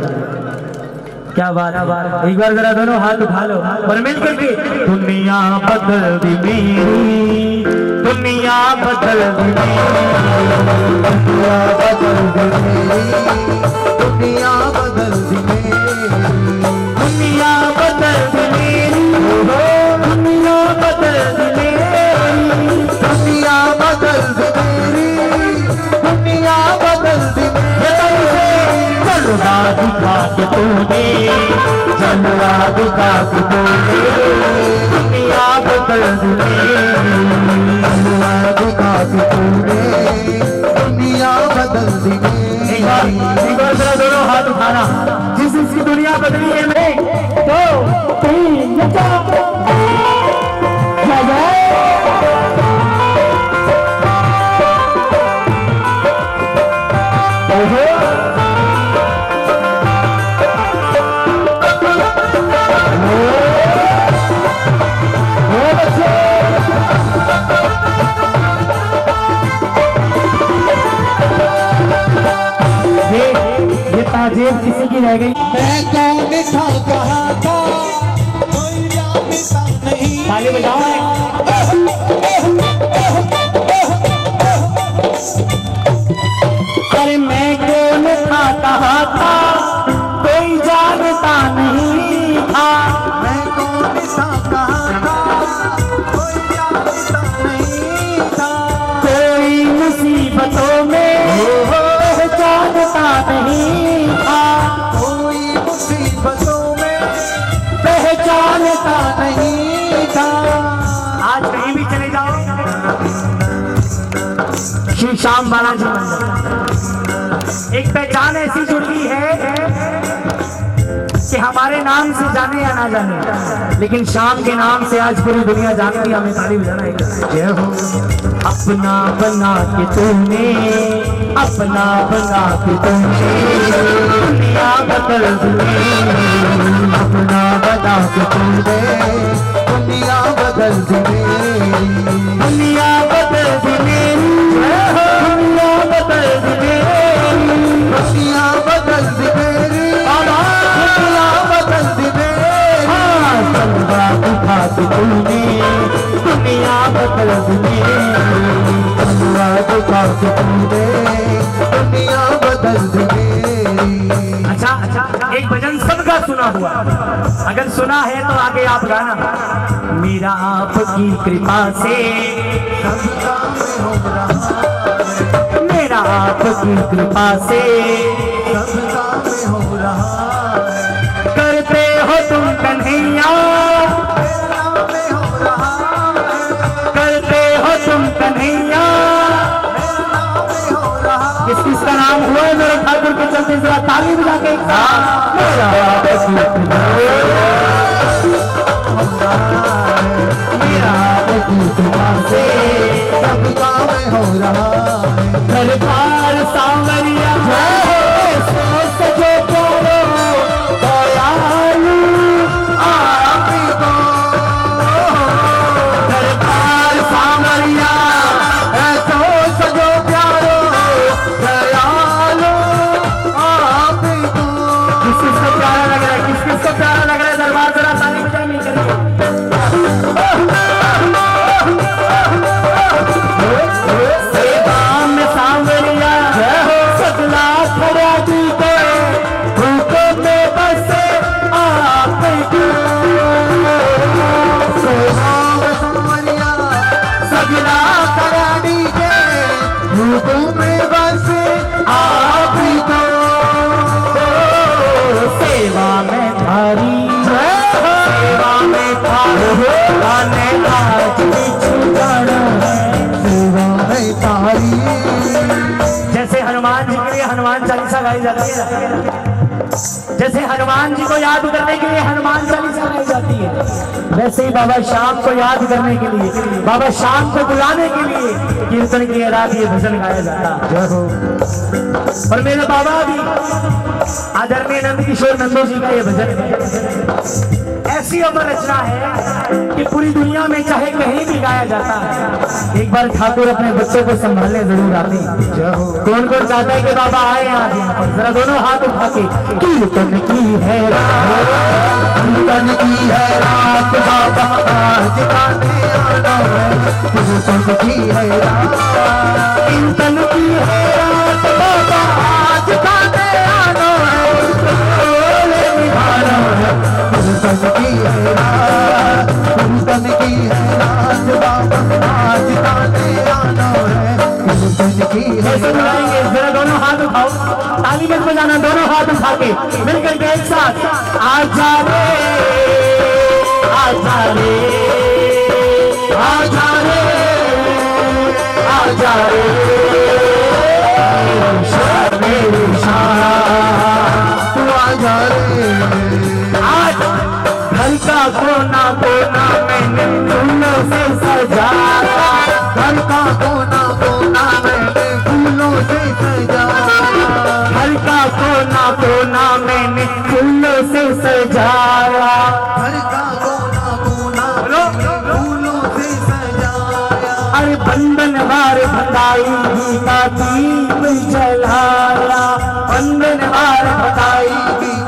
क्या बात है, एक बार जरा दोनों हाथ उठा लो और मिलकर के, दुनिया बदल दी मेरी, दुनिया बदल दी मेरी, दुनिया बदल दी मेरी, दुनिया बदल दी मेरी, दुनिया बदल दी मेरी, दुनिया बदल दी मेरी, दुनिया बदल दी मेरी, दुनिया बदल दी मेरी। जलवा दिखा के तूने, जलवा दिखा के तूने दुनिया बदल दी मेरी, दुनिया दिखा के तूने दुनिया बदल दी मेरी। एक बार जरा दोनों हाथ उठाना, जिस जिसकी दुनिया बदली है, मैं 2 3 ये ताजेब किसी की रह गई, मैं कौन था कहा था कोई जानता नहीं। ताली बजाओ। अरे मैं कौन था कहा था कोई जानता नहीं था, मैं कौन सा कहा था कोई जानता नहीं था, कोई मुसीबतों में पहचानता नहीं था, कोई मुसीबतों में पहचानता नहीं था। आज कहीं भी चले जाओ, श्री श्याम बालाजी मंदिर एक पहचान ऐसी जुड़ी है, कि हमारे नाम से जाने या ना जाने, लेकिन शाम के नाम से आज पूरी दुनिया जानती है। हमें ताली बजाना है। जय हो। अपना बना के तूने, अपना बना के तूने दुनिया बदल दी। अपना बना के तूने दुनिया बदल दी। दुनिया बदल दी मेरी, दुनिया बदल दी मेरी, दुनिया बदल दी मेरी, दुनिया बदल दी मेरी। तलवा उठा के तूने दुनिया बदल दी मेरी। तलवा उठा के तूने दुनिया बदल दी मेरी। अच्छा, एक भजन सबका सुना हुआ, अगर सुना है तो आगे आप गाना। मेरा आपकी कृपा से सबका में हो रहा, मेरा आपकी कृपा से सबका में हो रहा। करते हो तुम कन्हैया, में हो रहा। करते हो तुम कन्हैया, में हो रहा। किस किस का नाम हुआ है मेरे ठाकुर के चलते? जरा ताली बजा के मेरा आपकी कृपा से सबका में हो रहा है। दरबार सांवरिया सोच जो करो दयालु आपको। दरबार सांवरिया सोच जो प्यारो दयालु आपको। किस किसको प्यारा लग रहा है? किस किसको प्यारा लग रहा है? दरबार जरा ताली बजाए नहीं करिए। सेवा में सांवरिया सगला खड़ा दी गए, भूखों में बसे आपकी। सेवा में सांवरिया सगला खड़ा दी गए, भूखों में बसे आपकी। सेवा में थारी, सेवा में थारी आने आज बिछू जाना है। सेवा में थारी। जैसे हनुमान जी के लिए हनुमान चालीसा गाई जाती है, जैसे हनुमान जी को याद करने के लिए हनुमान चालीसा गाई जाती है, वैसे ही बाबा श्याम को याद करने के लिए, बाबा श्याम को बुलाने के लिए कीर्तन के रात ये भजन गाया जाता है। और मेरे बाबा भी आदरणीय नंद किशोर नंदो जी का ये भजन है। ऐसी अमर रचना है कि पूरी दुनिया में चाहे कहीं भी गाया जाता है। एक बार ठाकुर अपने बच्चों को संभालने जरूर आते हैं। कौन कौन चाहता है कि बाबा आए आज यहाँ पर? जरा दोनों हाथ उठा के कीर्तन की है रात, कीर्तन की है रात बाबा आज गाने आना है। कीर्तन की है रात, कीर्तन की है रात बाबा आज गाने आना है। कीर्तन की है रात, कीर्तन की है रात बाबा आज गाने आना है। कीर्तन की है। जरा दोनों हाथ उठाओ, ताली मत बजाना, दोनों हाथ उठा के मिलकर के एक साथ आजा रे आजा रे आजा रे आजा रे मेरी शान तू आजा रे। आज घर का कोना कोना मैंने फूलों से सजाया, घर का कोना कोना मैंने फूलों से सजाया, घर का कोना कोना मैंने फूलों से सजाया, घर का कोना कोना फूलों से सजाया। अरे बंधन हार भताई का दीप जलाया, बंधन हार भताई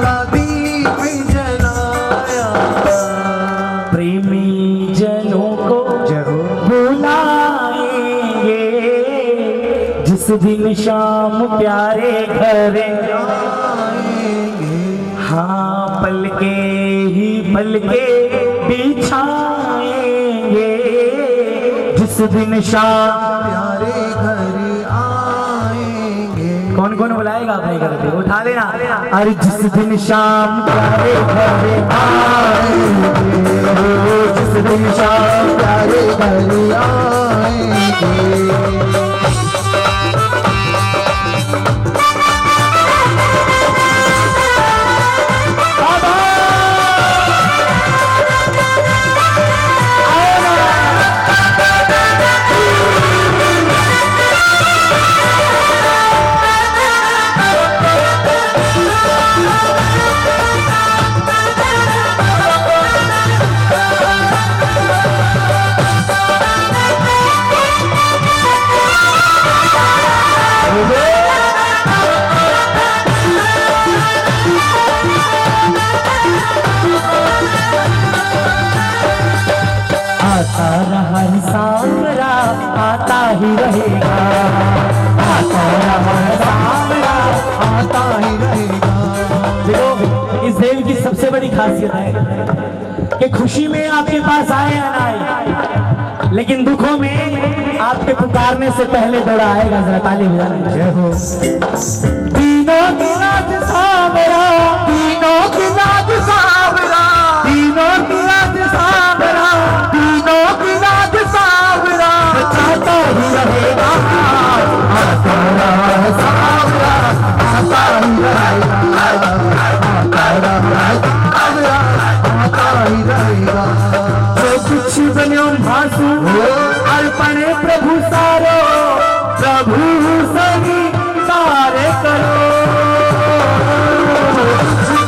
का दीप जलाया। प्रेमी जनों को बुलाएंगे जिस दिन शाम प्यारे घर आएंगे। हाँ पलके ही पलके बिछाएंगे जिस दिन शाम प्यारे घर आएंगे। कौन कौन बुलाएगा भाई घर पे? उठा लेना। अरे जिस दिन शाम प्यारे घर आएंगे, जिस दिन शाम प्यारे घर आएंगे। बाबा आता ही रहेगा, आता सावरा आता ही रहेगा। देखो इस देव की सबसे बड़ी खासियत है कि खुशी में आपके पास आए या ना आए, लेकिन दुखों में आपके पुकारने से पहले दौड़ा आएगा। जरा ताली बजाना। जय हो। तीनों की रात सावरा, तीनों की रात सावरा, तीनों की रात सावरा, तीनों की रात सावरा आता ही रहेगा, आता सावरा आता ही रहेगा, आता ही रहेगा। जो कुछ बनो भासु अर्पणे प्रभु सारो, प्रभु सभी सारे करो।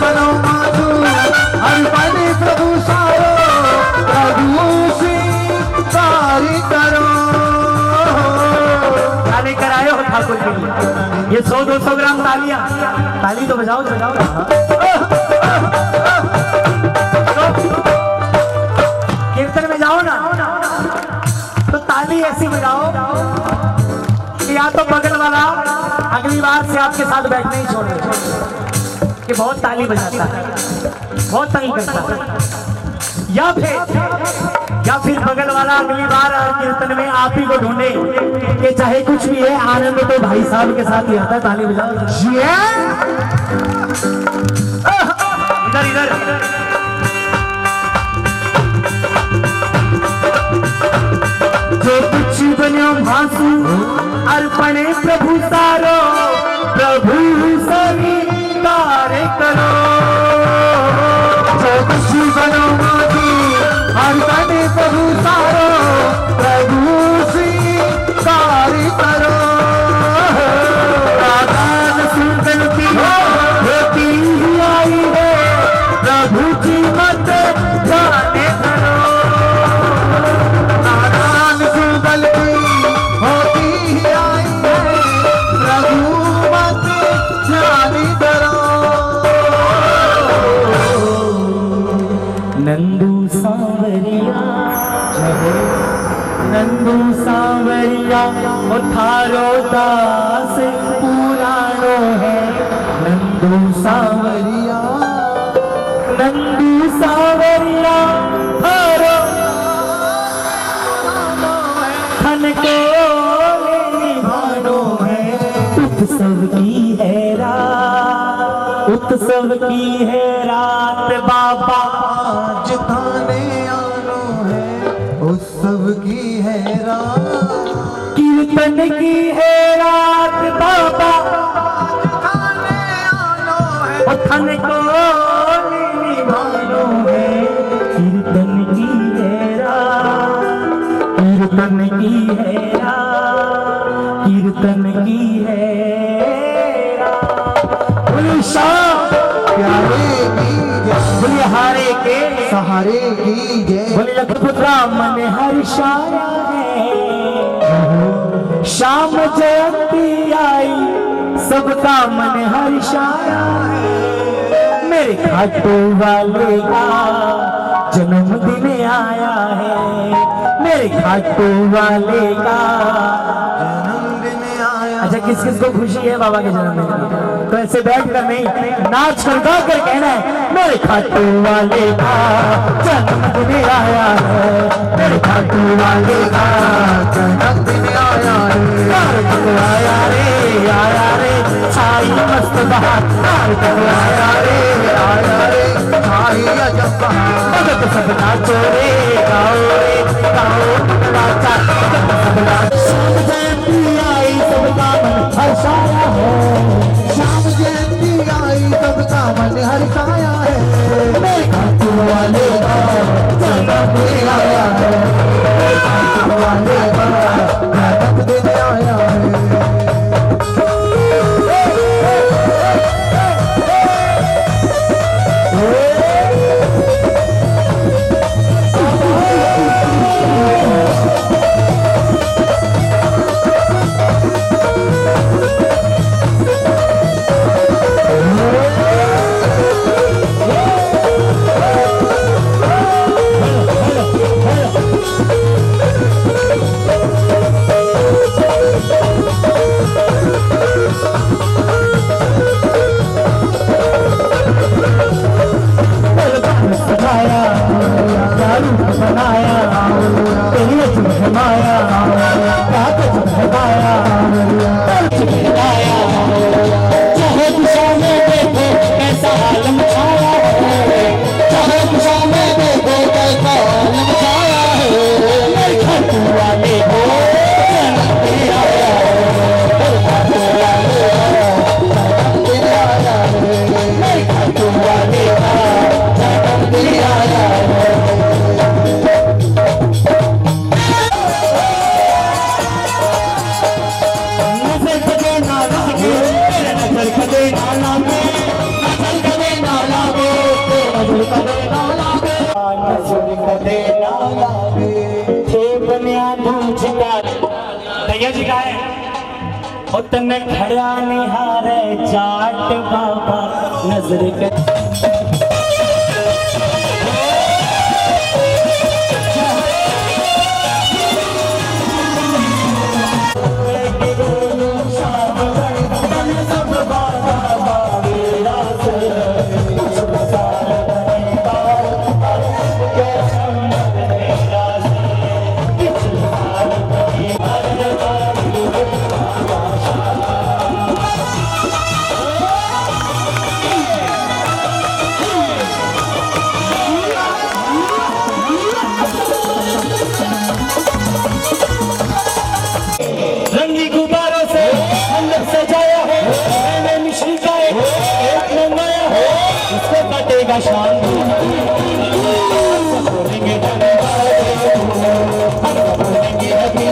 बनो भासु अर्पणे प्रभु सारो, प्रभु से सारे करो। ताली कराए हो ठाकुर के लिए। ये 100-200 ग्राम तालियां, ताली तो बजाओ बजाओ। कीर्तन में जाओ ना तो ताली ऐसी बजाओ कि या तो बगल वाला अगली बार से आपके साथ बैठने ही छोड़ दे कि बहुत ताली बजाता है, बहुत तंग करता है। या फिर बगल वाला अगली बार कीर्तन में आप ही को ढूंढे कि चाहे कुछ भी है आनंद तो भाई साहब के साथ ही आता है। ताली बजाओ। इधर इधर जो कुछ बनो भासु अर्पणे प्रभु सारो, प्रभु सभी कार्य करो। जो कुछ बनो भासु अर्पणे प्रभु सारो, प्रभु से कार्य करो। दान सुंदर की होती ही आई है, प्रभु की मत जाने करो। नंदू सांवरिया नंदू सांवरिया वो थारो दास पुराणो है। नंदू सांवरिया नंदू सांवरिया थारो खन को निभानो है। उत्सव की है रात, उत्सव की है रात बाबा जिताने आनो है, उत्सव की है रात, कीर्तन की है रात बाबा जिताने आनो है, थन को निभानो है। कीर्तन की है रात, कीर्तन की है रात, कीर्तन की है रात। प्यारे की जय, बोलिए हारे के सहारे की जय। बोले लखपुत्रा मन हर्षाया है, शाम जयंती आई सबका मन हर्षाया है। मेरे खाटू वाले का जन्मदिन आया है, मेरे खाटू वाले का जन्मदिन आया। अच्छा किस किस को खुशी है बाबा के जन्मदिन की? तो ऐसे बैठ कर नहीं, नाच कर गा कर कहना है मेरे खाटू वाले का जन्मदिन आया है, मेरे खाटू वाले का जन्मदिन आया है, आया रे छाई मस्त बहार, आया रे छाई अजब बहार। भगत सब नाचो रे गाओ नाचा सब नाचो। शाम जयंती आई सबका मन हर्षाया है, शाम जयंती आई सबका मन हर्षाया है। मेरे खाटू वाले का जन्मदिन आया है, खाटू वाले का जन्मदिन आया है। बनाया तेरी अजब है माया क्या गजब है माया चाहे दिशा में देखो कैसा आलम छाया है चाहे दिशा में देखो कैसा आलम छाया है मेरे खाटू वाले को जन्म दे आया है मेरे खाटू वाले का जन्म दे आया है मेरे खाटू वाले का जन्म दे आया है नजर कदे ना लागे नजर कदे ना लागे नजर कदे ना लागे नजर कदे ना लागे नजर कदे ना लागे थे बनिया दूझका भैया जी का है और तने खड़ा निहारे चाट बाबा नजर कदे रंगी गुब्बारों से मंडप सजाया है मैंने मिश्री का एक मंगाया है उसको कटेगा शाम बोलेंगे हैप्पी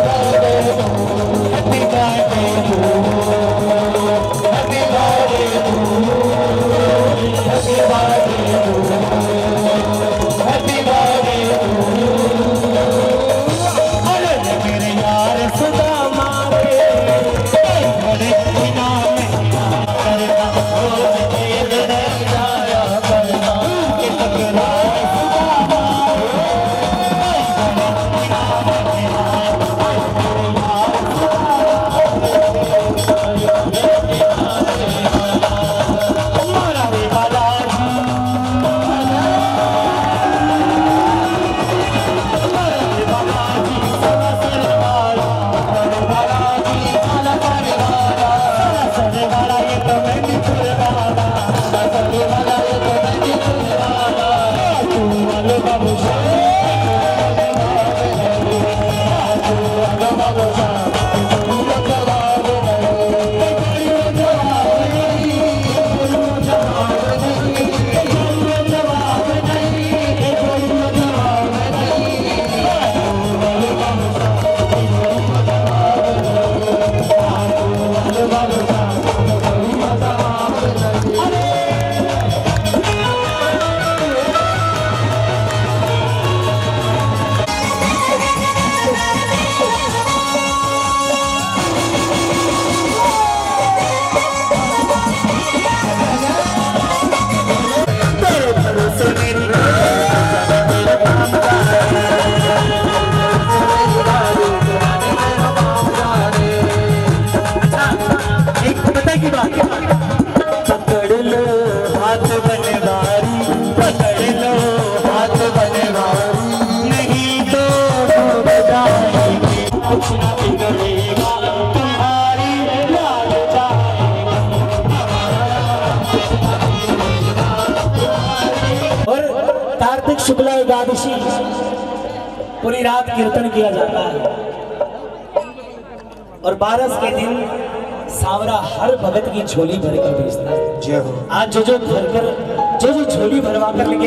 कार्तिक शुक्ला एकादशी पूरी रात कीर्तन किया जाता है और बारस के दिन सांवरा हर भगत की झोली भर कर भेजता है। आज जो झोली भरवा कर लेके